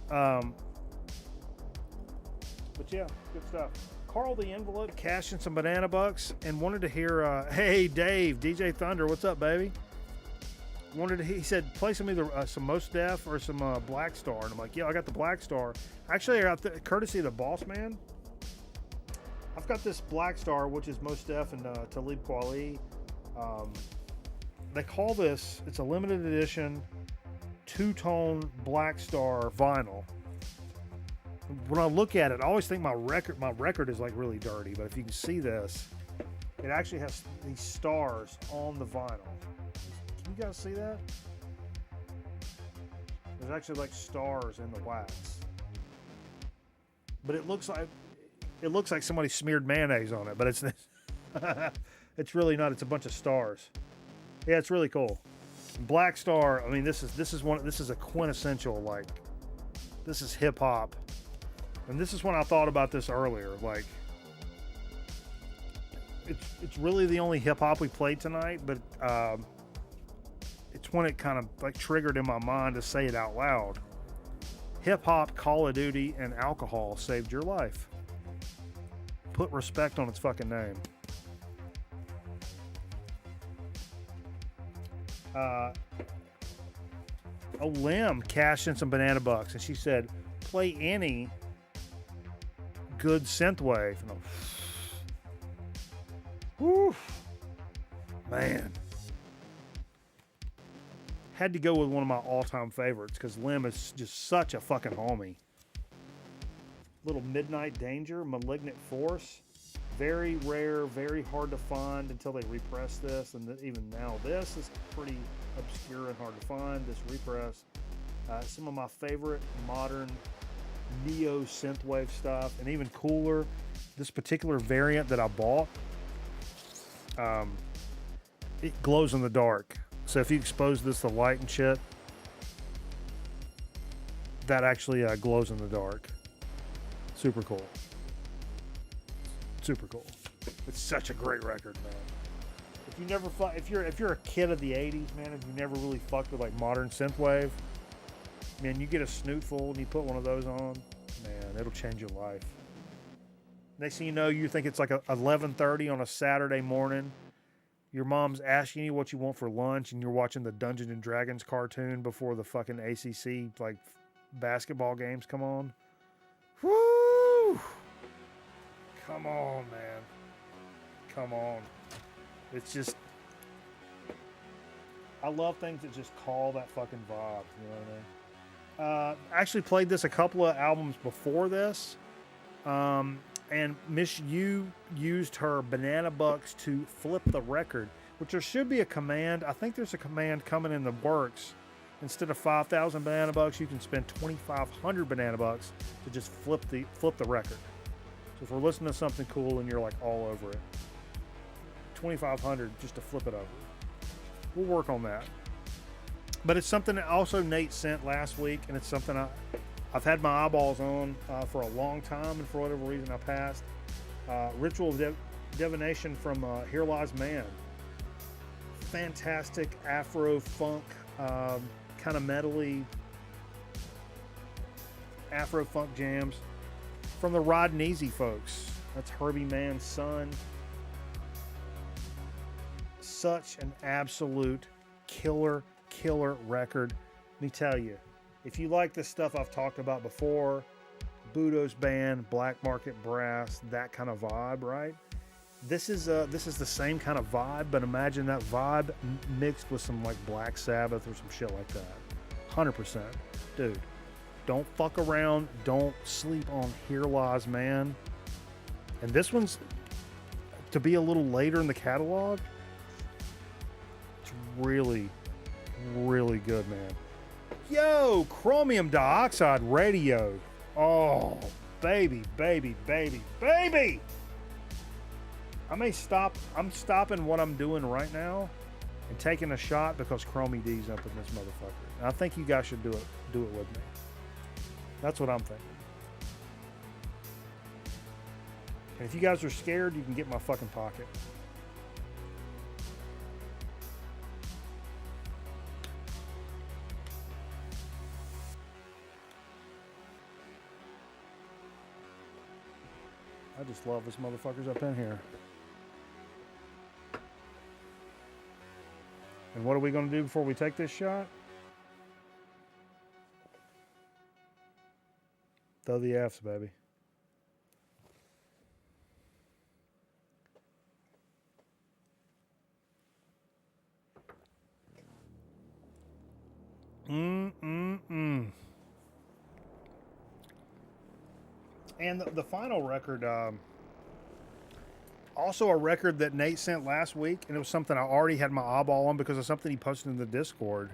But yeah, good stuff. Carl the Envelope cashed in some banana bucks and wanted to hear, hey, Dave, DJ Thunder, what's up, baby? He said, play some either some Mos Def or some Black Star. And I'm like, yeah, I got the Black Star. Actually, I got the courtesy of the Boss Man. I've got this Black Star, which is Mos Def and Talib Kweli. They call this, it's a limited edition two-tone Black Star vinyl. When I look at it, I always think my record is like really dirty, but if you can see this, it actually has these stars on the vinyl. Can you guys see that? There's actually like stars in the wax. But it looks like somebody smeared mayonnaise on it, but it's it's really not. It's a bunch of stars. Yeah, it's really cool. Black Star, I mean, this is a quintessential, like, this is hip hop. And this is when I thought about this earlier. Like, it's really the only hip hop we played tonight, but it's when it kind of like triggered in my mind to say it out loud. Hip hop, Call of Duty, and alcohol saved your life. Put respect on its fucking name. Lim cashed in some banana bucks, and she said, play any good synthwave. And whew, man. Had to go with one of my all-time favorites because Lim is just such a fucking homie. Little Midnight Danger, Malignant Force. Very rare, very hard to find until they repress this. And even now, this is pretty obscure and hard to find, this repress. Some of my favorite modern neo synthwave stuff, and even cooler, this particular variant that I bought, it glows in the dark. So if you expose this to light and shit, that actually glows in the dark. Super cool. Super cool. It's such a great record, man. If you never if you're a kid of the 80s, man, and you never really fucked with like modern synthwave, man, you get a snootful and you put one of those on, man, it'll change your life. Next thing you know, you think it's like 11:30 on a Saturday morning. Your mom's asking you what you want for lunch, and you're watching the Dungeons and Dragons cartoon before the fucking ACC like basketball games come on. Woo! Come on, man. Come on. It's just, I love things that just call that fucking vibe. You know what I mean? I actually played this a couple of albums before this. And Miss U used her banana bucks to flip the record, which there should be a command. I think there's a command coming in the works. Instead of 5,000 banana bucks, you can spend 2,500 banana bucks to just flip the record. So if we're listening to something cool and you're like all over it, 2,500 just to flip it over. We'll work on that. But it's something that also Nate sent last week, and it's something I've had my eyeballs on for a long time, and for whatever reason I passed. Ritual of Divination from Here Lies Man. Fantastic Afro-funk, kind of metally Afro-funk jams from the Ridin' Easy folks. That's Herbie Mann's son. Such an absolute killer record. Let me tell you, if you like this stuff I've talked about before, Budo's Band, Black Market Brass, that kind of vibe, right? This is the same kind of vibe, but imagine that vibe mixed with some like Black Sabbath or some shit like that. 100%. Dude, don't fuck around. Don't sleep on Here Lies Man. And this one's, to be a little later in the catalog, it's really, really good, man. Yo, Chromium Dioxide Radio. Oh, baby. I'm stopping what I'm doing right now and taking a shot because Chromie D's up in this motherfucker. And I think you guys should do it with me. That's what I'm thinking. And if you guys are scared, you can get my fucking pocket. I just love this motherfucker's up in here. And what are we going to do before we take this shot? Throw the F's, baby. And the final record, also a record that Nate sent last week, and it was something I already had my eyeball on because of something he posted in the Discord.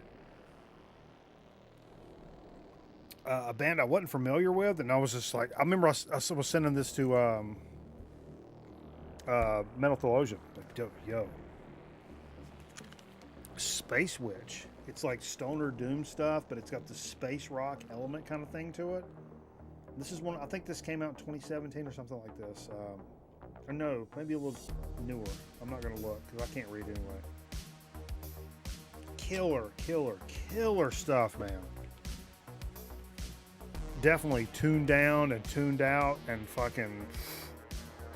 A band I wasn't familiar with, and I was just like, I remember I was sending this to Metal Theologian. Like, yo, Space Witch. It's like stoner doom stuff, but it's got the space rock element kind of thing to it. This is one, I think this came out in 2017 or something like this. Or no, maybe a little newer. I'm not going to look because I can't read anyway. Killer stuff, man. Definitely tuned down and tuned out and fucking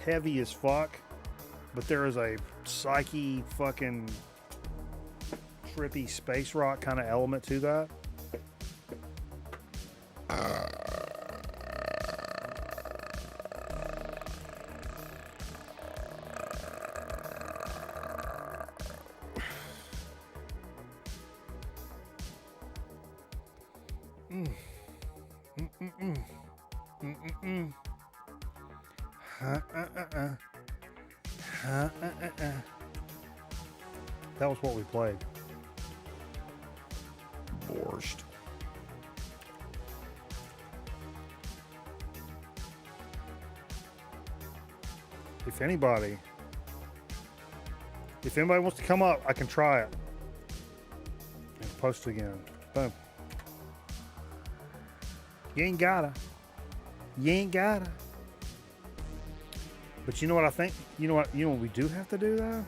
heavy as fuck. But there is a psyche fucking trippy space rock kind of element to that. That was what we played. Borscht. If anybody wants to come up, I can try it. And post again. Boom. You ain't gotta. But you know what I think? You know what we do have to do though?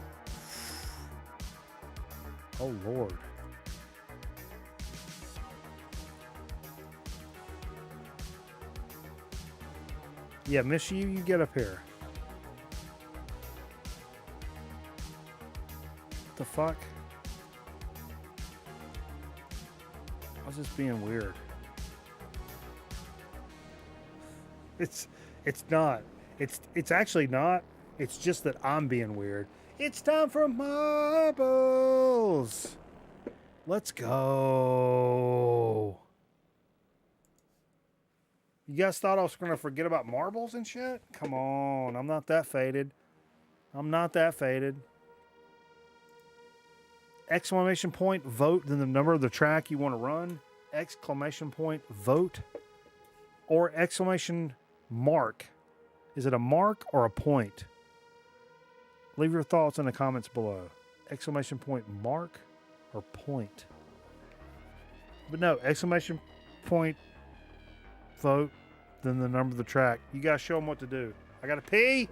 Oh Lord. Yeah, miss you get up here. What the fuck? I was just being weird. It's not. It's actually not. It's just that I'm being weird. It's time for marbles. Let's go. You guys thought I was going to forget about marbles and shit? Come on. I'm not that faded. Exclamation point, vote, then the number of the track you want to run. Exclamation point, vote. Or exclamation mark. Is it a mark or a point? Leave your thoughts in the comments below. Exclamation point mark or point? But no, exclamation point vote, then the number of the track. You guys show them what to do. I gotta pee.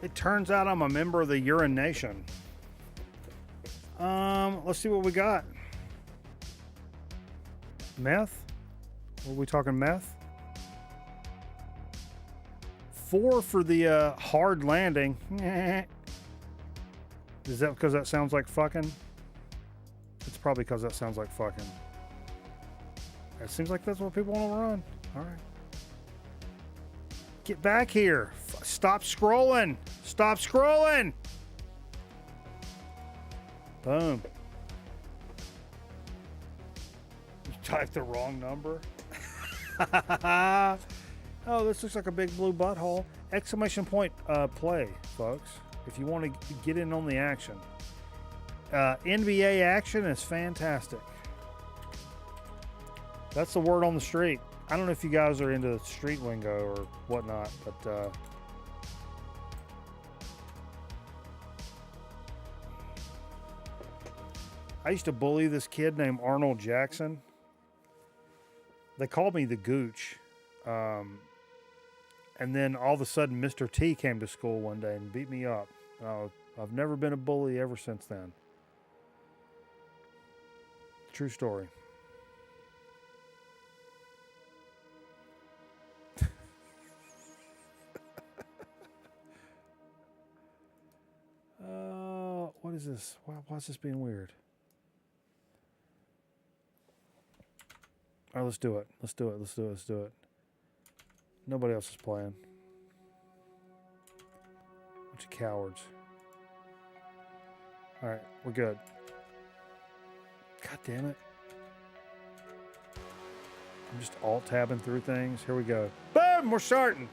It turns out I'm a member of the Urine Nation. Let's see what we got. Meth? Are we talking meth? 4 for the hard landing. Is that because that sounds like fucking? It's probably because that sounds like fucking. It seems like that's what people want to run. All right. Get back here. Stop scrolling. Stop scrolling. Boom. You typed the wrong number. Oh, this looks like a big blue butthole. Exclamation point play, folks. If you want to get in on the action. NBA action is fantastic. That's the word on the street. I don't know if you guys are into street lingo or whatnot, but I used to bully this kid named Arnold Jackson. They called me the Gooch. And then all of a sudden, Mr. T came to school one day and beat me up. I've never been a bully ever since then. True story. What is this? Why is this being weird? All right, let's do it. Let's do it. Let's do it. Let's do it. Nobody else is playing. Bunch of cowards. All right, we're good. God damn it. I'm just alt-tabbing through things. Here we go. Boom! We're starting.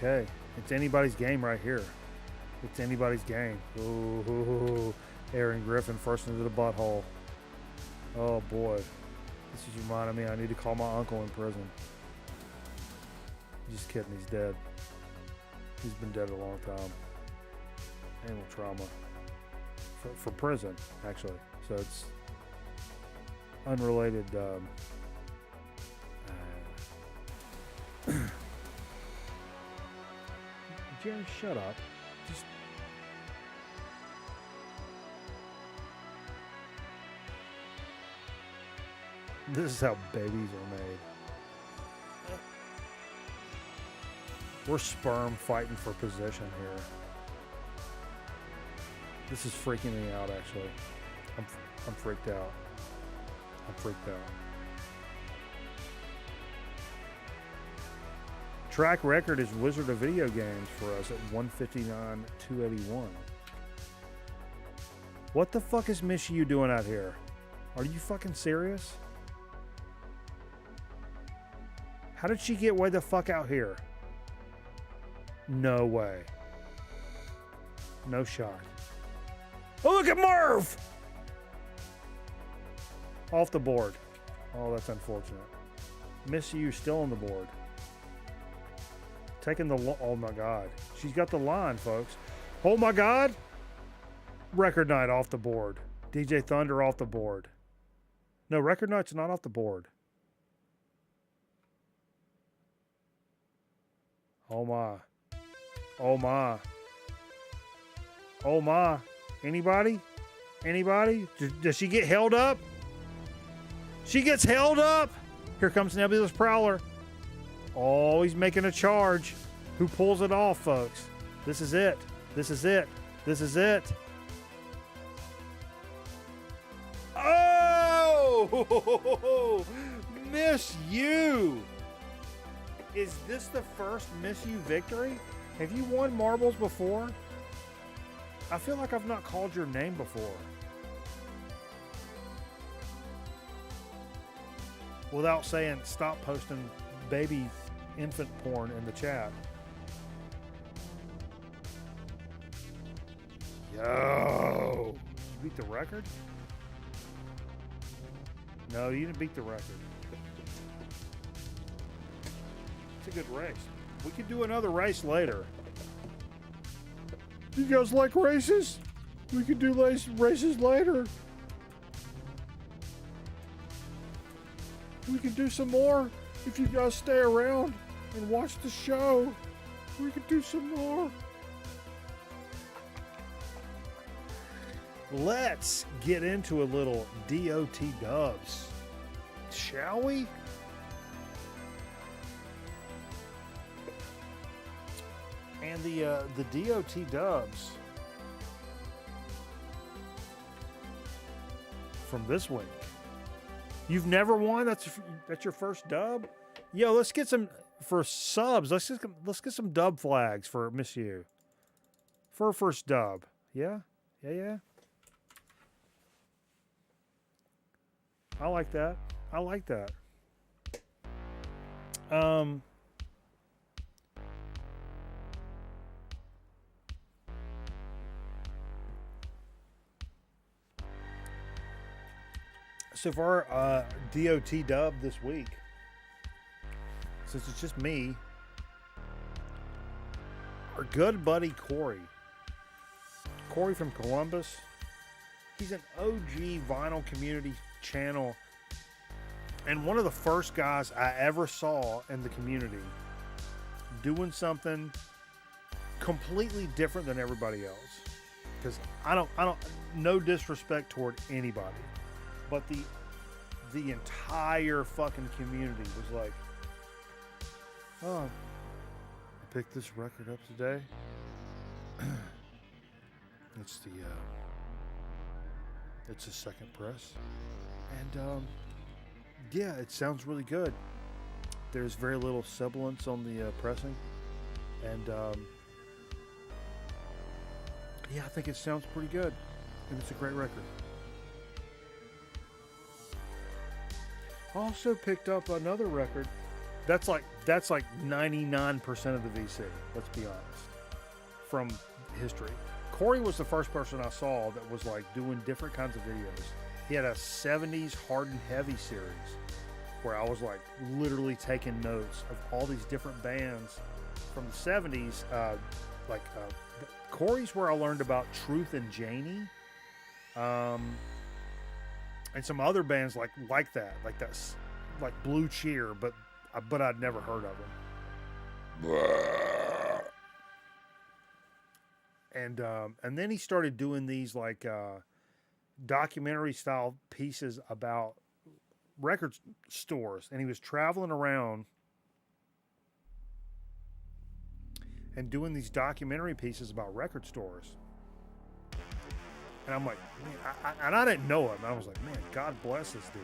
Okay. It's anybody's game right here. It's anybody's game. Ooh, Aaron Griffin first into the butthole. Oh boy. This is reminding me I need to call my uncle in prison. Just kidding, he's dead. He's been dead a long time. Anal trauma. For prison, actually. So it's unrelated. Jerry, shut up. Just... This is how babies are made. We're sperm fighting for position here. This is freaking me out, actually. I'm freaked out. I'm freaked out. Track record is Wizard of Video Games for us at 159,281. What the fuck is Miss You doing out here? Are you fucking serious? How did she get way the fuck out here? No way. No shot. Oh, look at Merv! Off the board. Oh, that's unfortunate. Miss You still on the board. Taking the... Oh, my God. She's got the line, folks. Oh, my God. Record Night off the board. DJ Thunder off the board. No, Record Night's not off the board. Oh, my. Oh, my. Oh, my. Anybody? Anybody? Does she get held up? She gets held up. Here comes Nebulous Prowler. Oh, he's making a charge. Who pulls it off, folks? This is it. This is it. This is it. Oh! Miss You! Is this the first Miss You victory? Have you won marbles before? I feel like I've not called your name before. Without saying, stop posting baby infant porn in the chat. Yo! Did you beat the record? No, you didn't beat the record. It's a good race. We could do another race later. You guys like races? We could do races later. We could do some more if you guys stay around and watch the show. We could do some more. Let's get into a little DOT dubs, shall we? And the DOT dubs from this week. You've never won? That's your first dub? Yo, let's get some for subs. Let's get some dub flags for Miss You. For her first dub. Yeah? Yeah. I like that. So for our DOT dub this week, since it's just me, our good buddy Corey from Columbus, he's an OG vinyl community channel and one of the first guys I ever saw in the community doing something completely different than everybody else. Because I don't, no disrespect toward anybody, but the entire fucking community was like, oh, I picked this record up today. It's a second press, and yeah, it sounds really good. There's very little sibilance on the pressing, and yeah, I think it sounds pretty good, and it's a great record. Also picked up another record that's like 99% of the VC, let's be honest, from history. Corey was the first person I saw that was like doing different kinds of videos. He had a 70s hard and heavy series where I was like literally taking notes of all these different bands from the 70s. Corey's where I learned about Truth and Janie, and some other bands like that's like Blue Cheer, but I'd never heard of them. And then he started doing these like documentary style pieces about record stores, and he was traveling around and doing these documentary pieces about record stores. And I'm like, man, I didn't know him. I was like, man, God bless this dude.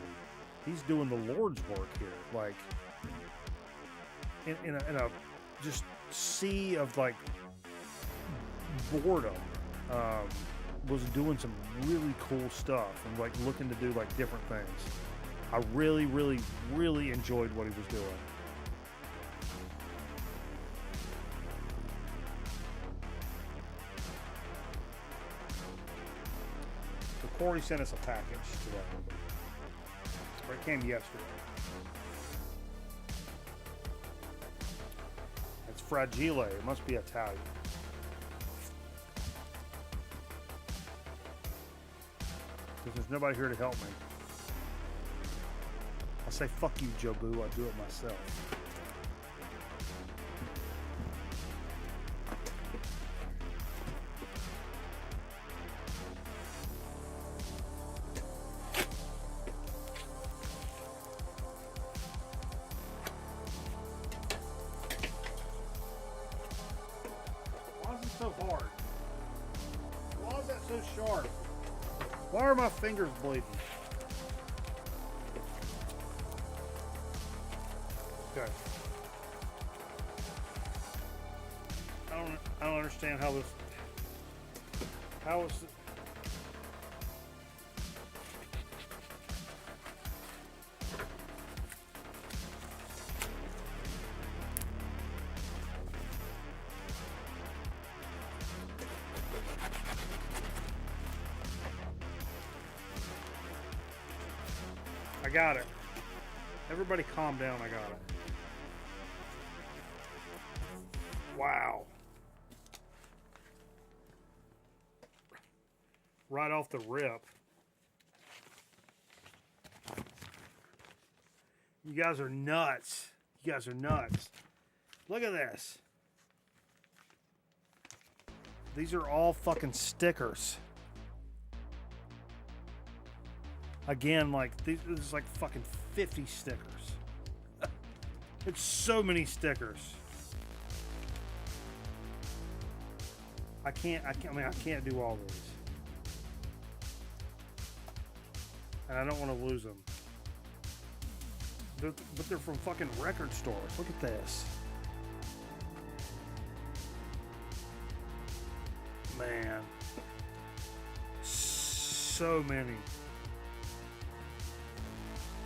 He's doing the Lord's work here. Like, in a just sea of like boredom, was doing some really cool stuff and like looking to do like different things. I really, really, really enjoyed what he was doing. So Corey sent us a package today. Or it came yesterday. It's Fragile. It must be Italian. Because there's nobody here to help me. I say, fuck you, Joe Boo. I do it myself. Why is it so hard? Why is that so sharp? Why are my fingers bleeding? Okay. I don't understand how this. How is it? I got it. Everybody calm down, I got it. Wow. right off the rip. You guys are nuts. You guys are nuts. Look at this. These are all fucking stickers. Again, like, this is like fucking 50 stickers. It's so many stickers. I can't do all these. And I don't want to lose them. But they're from fucking record stores. Look at this. Man. So many.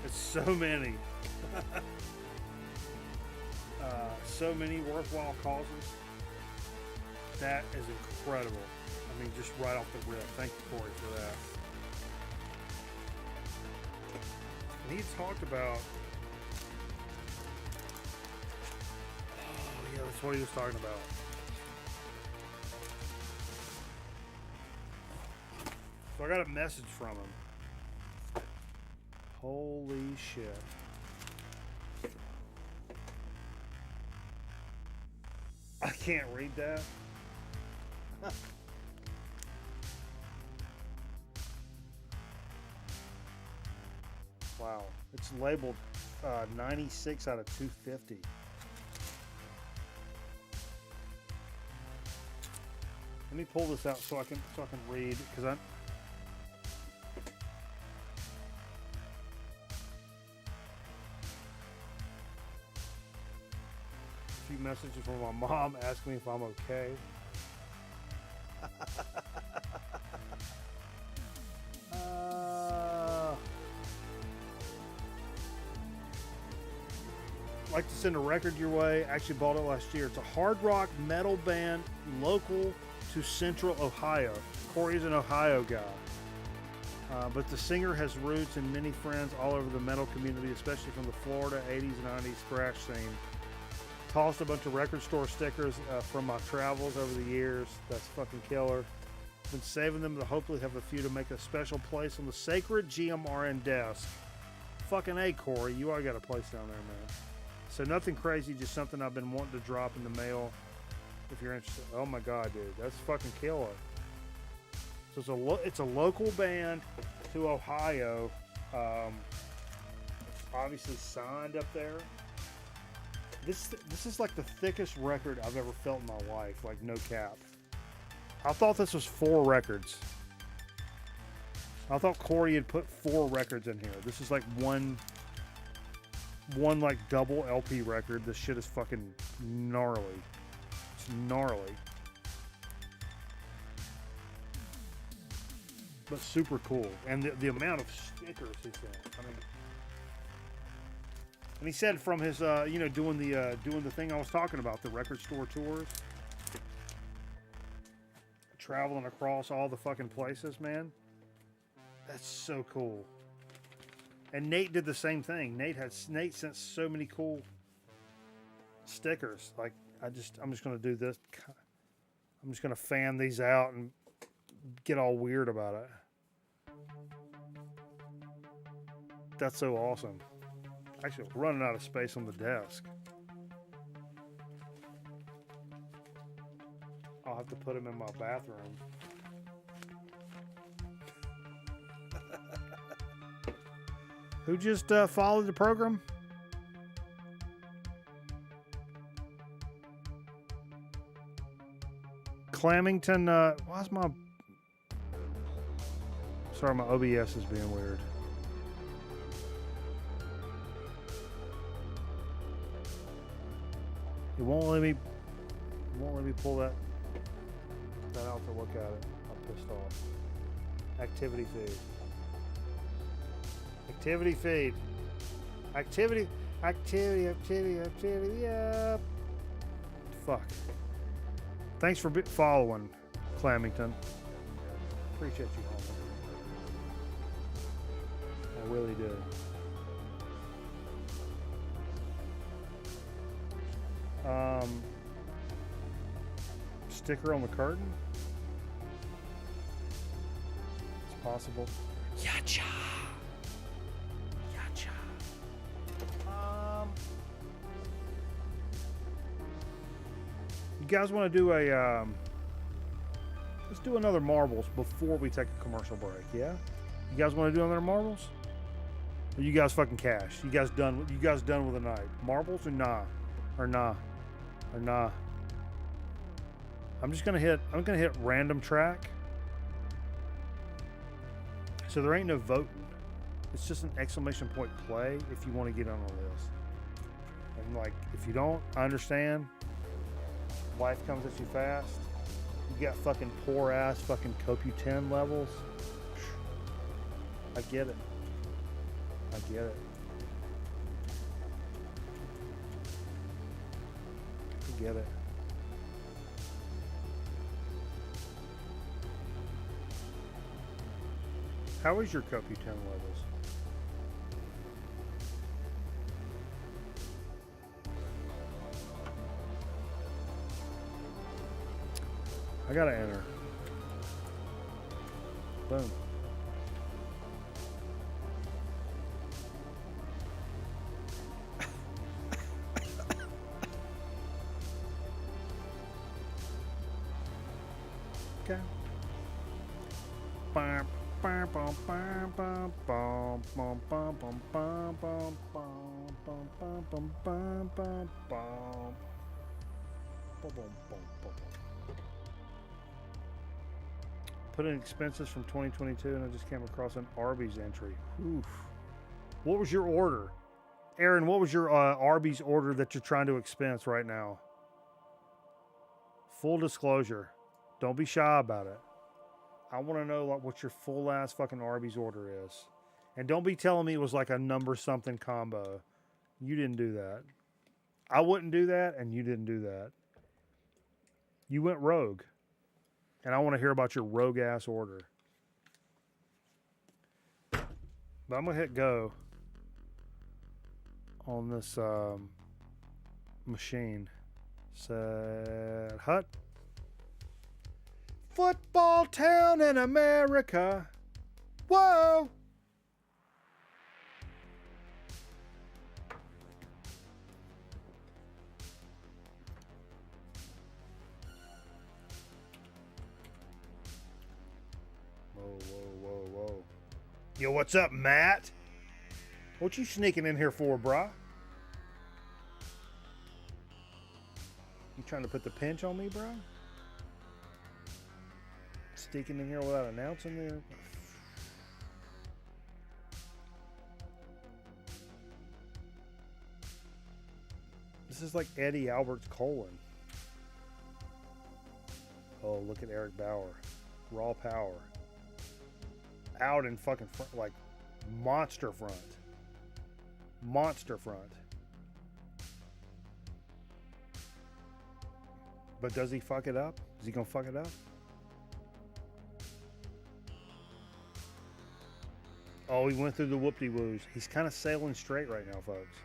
It's so many. So many worthwhile causes. That is incredible. I mean, just right off the rip. Thank you, Corey, for that. And he talked about... Oh, yeah, that's what he was talking about. So I got a message from him. Holy shit. I can't read that. Wow. It's labeled 96 out of 250. Let me pull this out so I can read, because I'm... A few messages from my mom asking me if I'm okay. Like to send a record your way. Actually bought it last year. It's a hard rock metal band local to Central Ohio. Corey's an Ohio guy. But the singer has roots and many friends all over the metal community, especially from the Florida 80s and 90s thrash scene. Tossed a bunch of record store stickers from my travels over the years. That's fucking killer. Been saving them to hopefully have a few to make a special place on the sacred GMRN desk. Fucking A, Corey. You already got a place down there, man. So nothing crazy, just something I've been wanting to drop in the mail if you're interested. Oh my God, dude. That's fucking killer. So it's a local band to Ohio. Obviously signed up there. This is like the thickest record I've ever felt in my life, like no cap. I thought this was 4 records. I thought Corey had put 4 records in here. This is like one like double LP record. This shit is fucking gnarly. It's gnarly. But super cool. And the amount of stickers he's got. I mean, and he said from his, doing the thing I was talking about, the record store tours, traveling across all the fucking places, man. That's so cool. And Nate did the same thing. Nate sent so many cool stickers. Like I'm just gonna do this. I'm just gonna fan these out and get all weird about it. That's so awesome. Actually, we're running out of space on the desk. I'll have to put them in my bathroom. Who just followed the program? Clamington, why's my... Sorry, my OBS is being weird. It won't let me pull that out to look at it. I'm pissed off. Activity feed. Activity feed. Activity, yep. Fuck. Thanks for following, Clamington. Appreciate you, homie. I really do. Sticker on the curtain? possible. Yacha. Yacha. You guys want to do a let's do another marbles before we take a commercial break, yeah? You guys want to do another marbles? Or you guys fucking cash? You guys done with the night? Marbles or nah? Or nah? Or nah? I'm gonna hit random track. So there ain't no voting. It's just an exclamation point play if you want to get on the list. And like, if you don't, I understand. Life comes at you fast. You got fucking poor ass fucking CoQ10 levels. I get it. I get it. I get it. How is your CoQ10 levels? I gotta enter. Boom. Okay. Put in expenses from 2022 and I just came across an Arby's entry. Oof. What was your order? Aaron, what was your Arby's order that you're trying to expense right now? Full disclosure. Don't be shy about it. I want to know like what your full ass fucking Arby's order is. And don't be telling me it was like a number something combo. You didn't do that. I wouldn't do that and you didn't do that. You went rogue. And I want to hear about your rogue ass order. But I'm going to hit go on this machine. Set hut. Football town in America. Whoa. Whoa. Yo, what's up, Matt? What you sneaking in here for, brah? You trying to put the pinch on me, bro? Sneaking in here without announcing there. This is like Eddie Albert's colon. Oh, look at Eric Bauer. Raw power. Out in fucking front, like monster front. Monster front. But does he fuck it up? Is he gonna fuck it up? Oh, he went through the whoop-de-woos. He's kind of sailing straight right now, folks.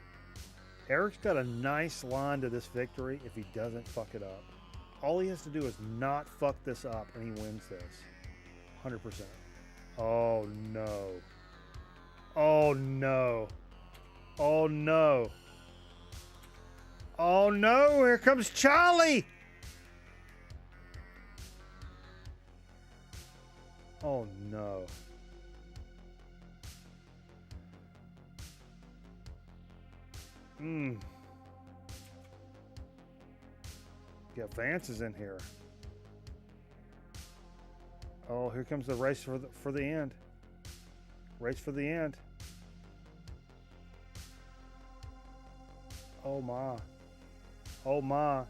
Eric's got a nice line to this victory if he doesn't fuck it up. All he has to do is not fuck this up, and he wins this. 100%. Oh, no. Oh, no. Oh, no. Oh, no. Here comes Charlie. Oh, no. Yeah, Vance is in here. Oh, here comes the race for the end. Race for the end. Oh my. Oh my.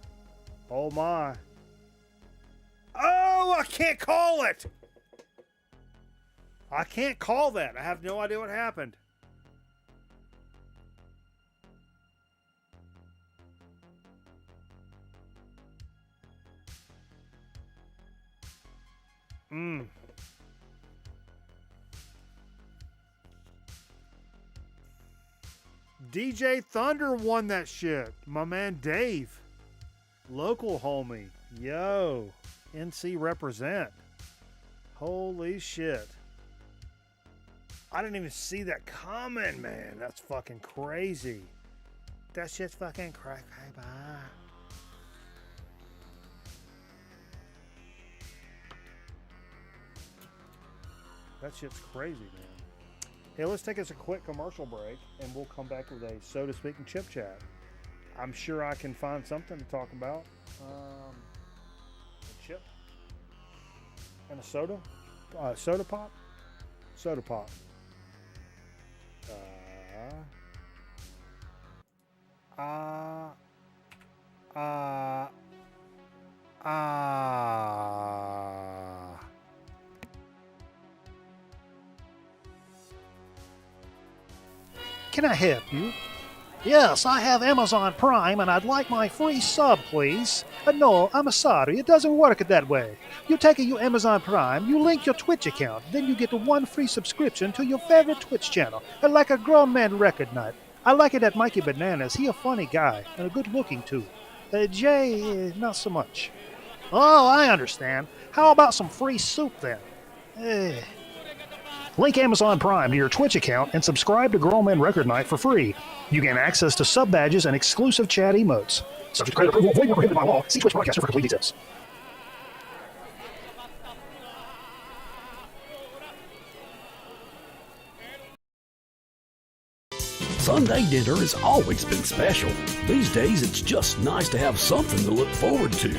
Oh my. Oh, I can't call it. I can't call that. I have no idea what happened. DJ Thunder won that shit. My man Dave. Local homie. Yo. NC represent. Holy shit. I didn't even see that coming, man. That's fucking crazy. That shit's fucking crazy. That shit's crazy, man. Hey, let's take us a quick commercial break, and we'll come back with a Soda Speaking Chip Chat. I'm sure I can find something to talk about. A chip and a soda. Soda pop? Soda pop. Can I help you? Yes, I have Amazon Prime and I'd like my free sub, please. No, I'm sorry, it doesn't work that way. You take your Amazon Prime, you link your Twitch account, then you get one free subscription to your favorite Twitch channel, like a grown man record night. I like it at Mikey Bananas. He a funny guy and a good looking too. Jay, not so much. Oh, I understand. How about some free soup then? Link Amazon Prime to your Twitch account and subscribe to Grown Man Record Night for free. You gain access to sub badges and exclusive chat emotes. Subject to credit approval, void where prohibited by law. See Twitch Broadcaster for complete details. Sunday dinner has always been special. These days, it's just nice to have something to look forward to.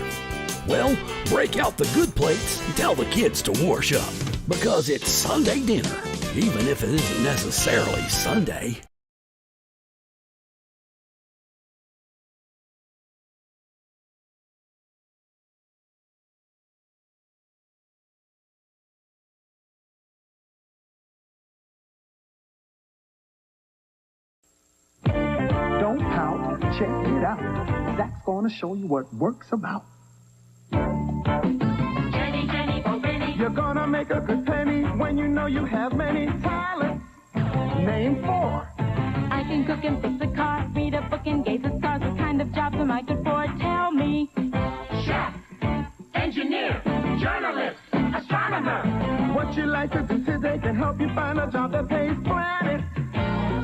Well, break out the good plates and tell the kids to wash up. Because it's Sunday dinner, even if it isn't necessarily Sunday. Don't pout, check it out. Zach's gonna show you what work's about. You're gonna make a good penny when you know you have many talents. Name 4. I can cook and fix a car, read a book and gaze at stars. What kind of jobs am I good for? Tell me. Chef, engineer, journalist, astronomer. What you like to do today can help you find a job that pays planet.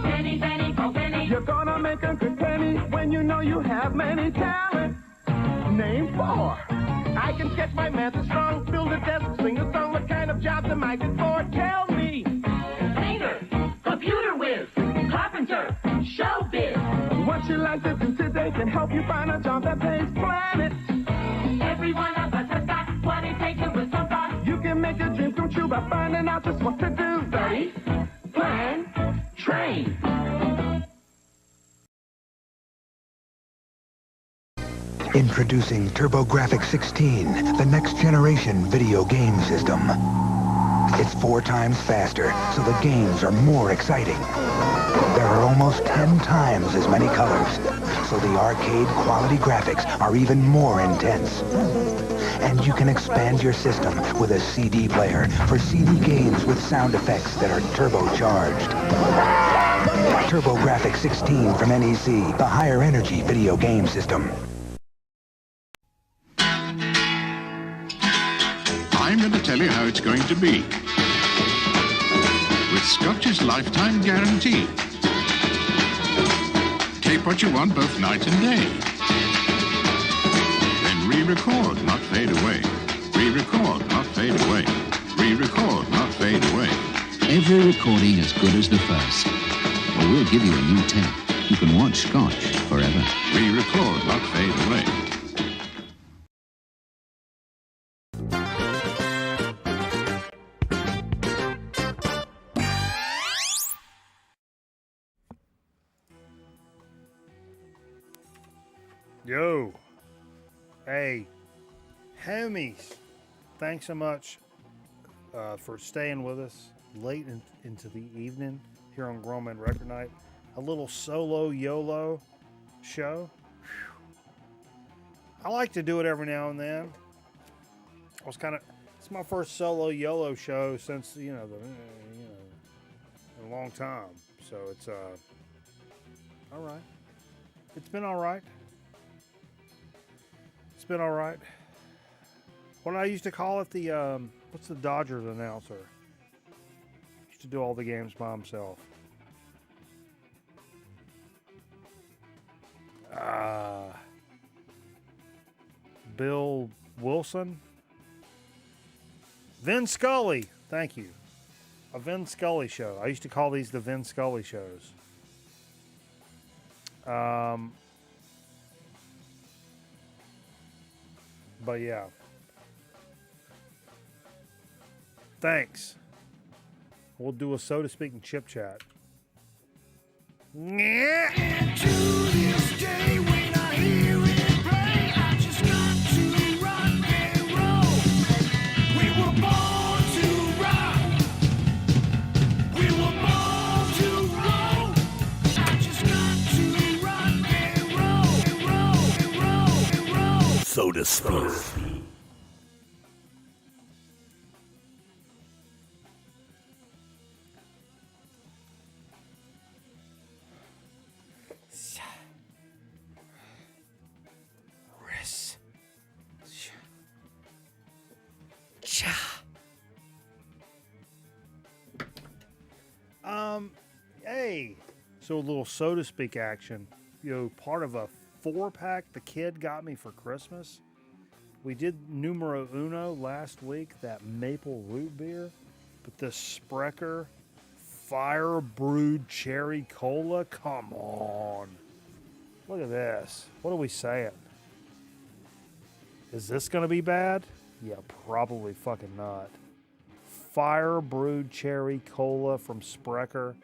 Penny, penny, oh penny. You're gonna make a good penny when you know you have many talents. Name 4. I can sketch my math is strong, build a desk, sing a song. What kind of jobs am I good for? Tell me. Painter, computer whiz, carpenter, showbiz. What you like to do today can help you find a job that pays planet. Every one of us has got what it takes to with some thought. You can make your dreams come true by finding out just what to do. Study, plan, train. Introducing TurboGrafx 16, the next generation video game system. It's 4 times faster, so the games are more exciting. There are almost 10 times as many colors, so the arcade quality graphics are even more intense. And you can expand your system with a CD player for CD games with sound effects that are turbocharged. TurboGrafx 16 from NEC, the higher energy video game system. I'm going to tell you how it's going to be. With Scotch's lifetime guarantee. Tape what you want both night and day. Then re-record, not fade away. Re-record, not fade away. Re-record, not fade away. Every recording as good as the first. Or we'll give you a new tape. You can watch Scotch forever. Re-record, not fade away. Yo. Hey. Homies. Thanks so much for staying with us late into the evening here on Grown Man Record Night. A little solo YOLO show. Whew. I like to do it every now and then. It's my first solo YOLO show since, a long time. So it's, all right. It's been all right. It's been all right. What I used to call it, what's the Dodgers announcer? to do all the games by himself. Bill Wilson. Vin Scully. Thank you. A Vin Scully show. I used to call these the Vin Scully shows. But yeah. Thanks. We'll do a so to speak and chip chat. So to speak. Hey, so a little so to speak action. You know, part of a 4-pack the kid got me for Christmas. We did numero uno last week, that maple root beer, but this Sprecher fire brewed cherry cola. Come on, look at this. What are we saying? Is this gonna be bad? Yeah, probably fucking not. Fire brewed cherry cola from Sprecher.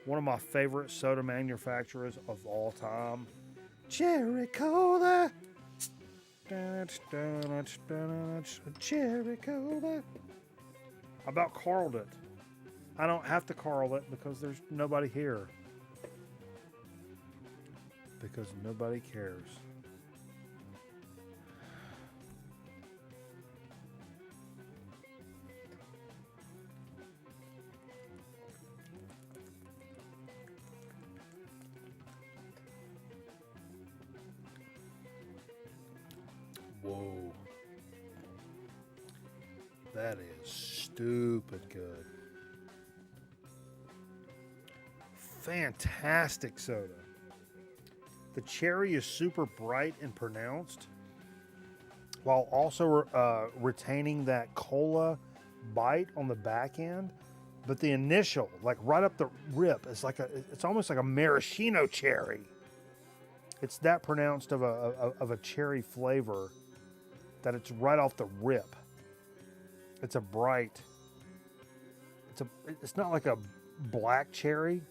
One of my favorite soda manufacturers of all time. Cherry cola. Cherry cola. I about carled it. I don't have to carl it because there's nobody here. Because nobody cares. Whoa. That is stupid good. Fantastic soda. The cherry is super bright and pronounced, while also retaining that cola bite on the back end. But the initial, like right up the rip, is like it's almost like a maraschino cherry. It's that pronounced of a cherry flavor that it's right off the rip. It's a bright. It's not like a black cherry,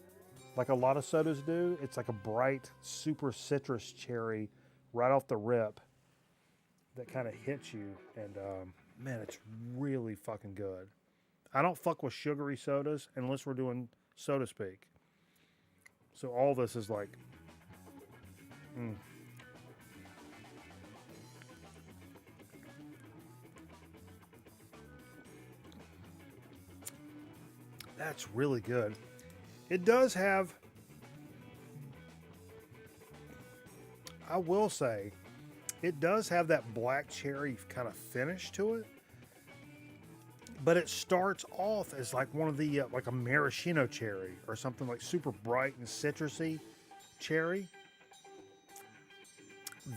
like a lot of sodas do. It's like a bright, super citrus cherry right off the rip that kind of hits you. And man, it's really fucking good. I don't fuck with sugary sodas unless we're doing Soda Speak. So all this is like, That's really good. It does have, I will say, it does have that black cherry kind of finish to it. But it starts off as like one of the, like a maraschino cherry or something like super bright and citrusy cherry.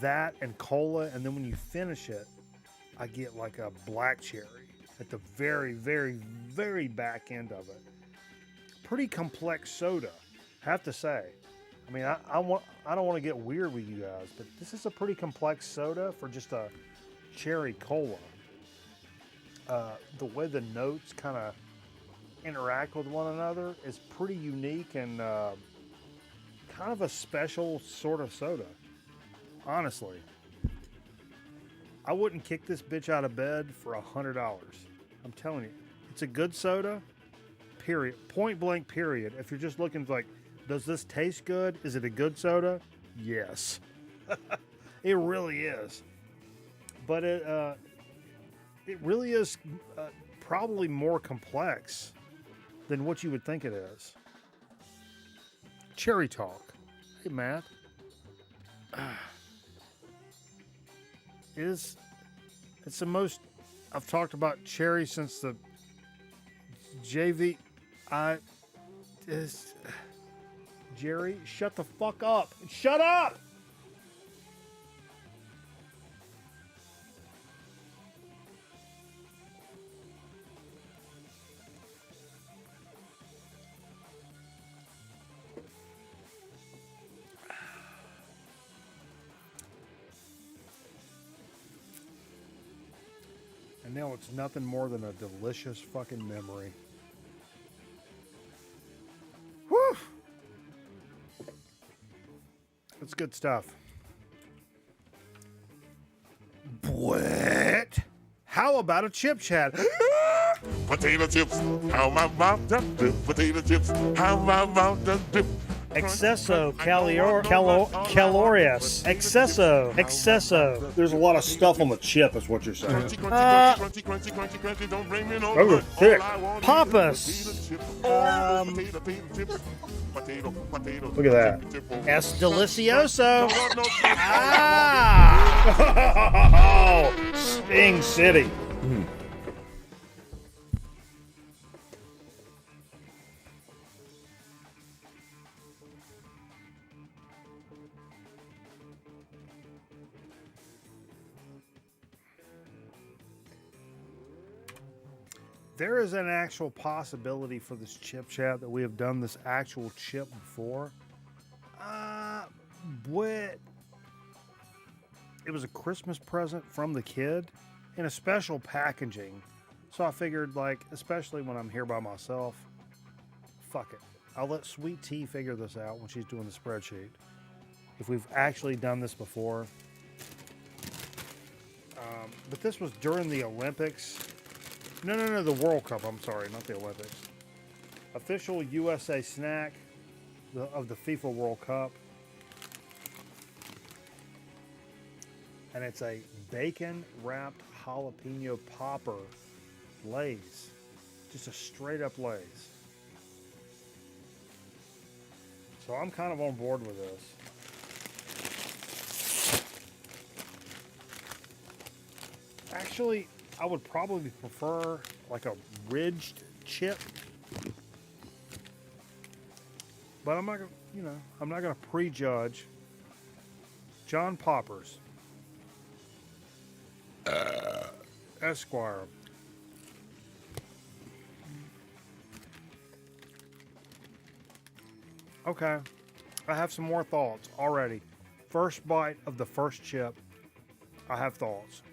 That and cola, and then when you finish it, I get like a black cherry at the very, very, very back end of it. Pretty complex soda, have to say. I mean, I don't want to get weird with you guys, but this is a pretty complex soda for just a cherry cola. The way the notes kind of interact with one another is pretty unique and kind of a special sort of soda. Honestly, I wouldn't kick this bitch out of bed for $100. I'm telling you, it's a good soda. Period. Point blank. Period. If you're just looking like, does this taste good? Is it a good soda? Yes, it really is. But it really is probably more complex than what you would think it is. Cherry Talk. Hey, Matt. It's the most I've talked about cherry since the JV. Jerry, shut the fuck up. Shut up! And now it's nothing more than a delicious fucking memory. Whew! It's good stuff. What? How about a chip chat? Potato chips, how my mouth does dip. Potato chips, how my mouth does dip. Excesso calorious. Excesso. There's a lot of stuff on the chip, is what you're saying. Those are thick. Papas. Look at that. Es delicioso. Ah! Sting City. There is an actual possibility for this chip chat that we have done this actual chip before. But it was a Christmas present from the kid in a special packaging. So I figured, like, especially when I'm here by myself, fuck it. I'll let Sweet Tea figure this out when she's doing the spreadsheet. If we've actually done this before. But this was during the Olympics. No, the World Cup. I'm sorry, not the Olympics. Official USA snack of the FIFA World Cup. And it's a bacon-wrapped jalapeno popper Lay's. Just a straight-up Lay's. So I'm kind of on board with this. Actually, I would probably prefer like a ridged chip. But I'm not gonna, I'm not gonna prejudge. John Poppers. Esquire. Okay. I have some more thoughts already. First bite of the first chip. I have thoughts.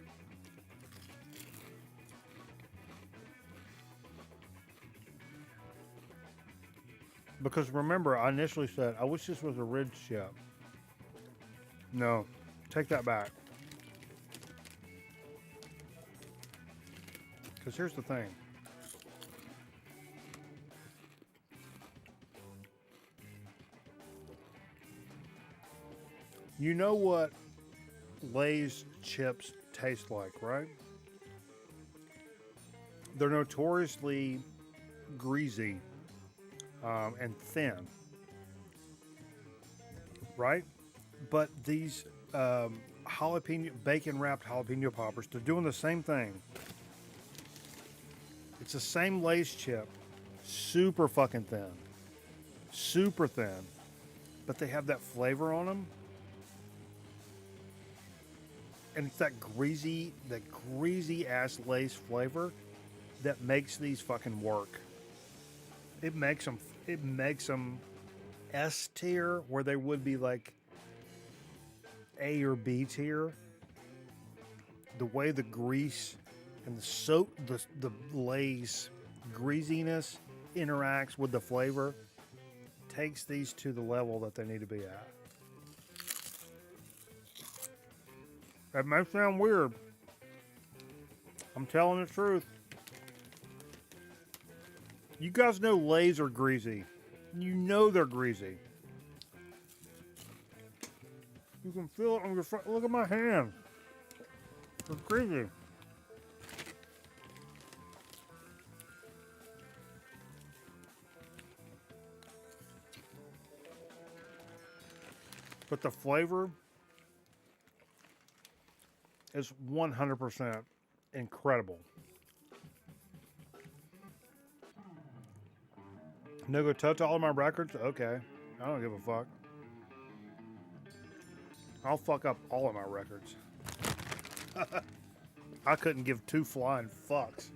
Because remember, I initially said, I wish this was a ridge chip. No, take that back. Because here's the thing. You know what Lay's chips taste like, right? They're notoriously greasy. And thin, right? But these bacon-wrapped jalapeno poppers, they're doing the same thing. It's the same Lay's chip, super fucking thin, super thin, but they have that flavor on them, and it's that greasy ass Lay's flavor that makes these fucking work. It makes them S tier where they would be like A or B tier. The way the grease and the Lay's greasiness interacts with the flavor takes these to the level that they need to be at. That may sound weird. I'm telling the truth. You guys know Lay's are greasy. You know they're greasy. You can feel it on your front. Look at my hand. They're greasy. But the flavor is 100% incredible. No go touch all of my records? Okay. I don't give a fuck. I'll fuck up all of my records. I couldn't give two flying fucks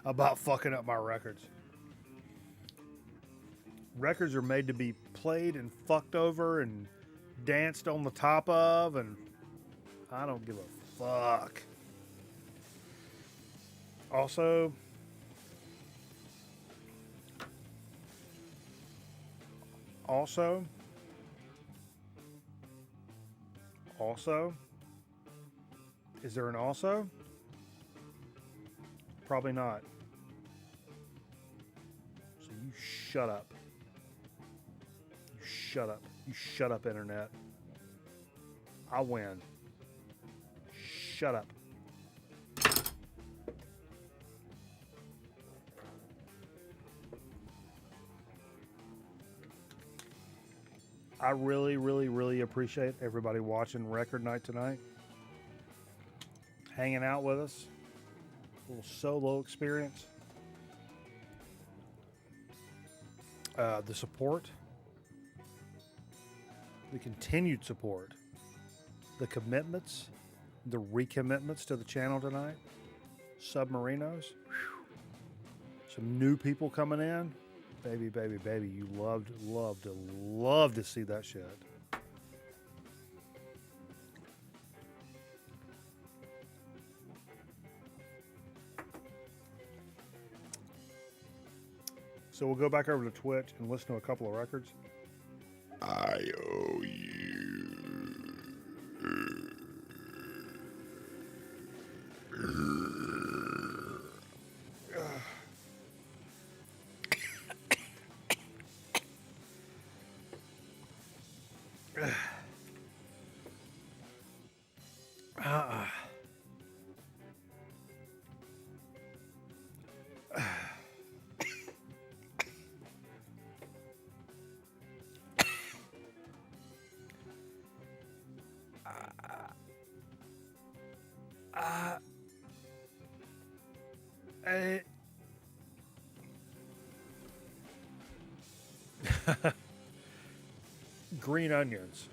about fucking up my records. Records are made to be played and fucked over and danced on the top of, and I don't give a fuck. Also, is there an also? Probably not. So you shut up. You shut up. You shut up, internet. I win. Shut up. I really, really, really appreciate everybody watching Record Night tonight. Hanging out with us. A little solo experience. The support. The continued support. The commitments. The recommitments to the channel tonight. Submarinos. Whew. Some new people coming in. Baby, baby, baby, you love to see that shit. So we'll go back over to Twitch and listen to a couple of records. I owe you. Green onions.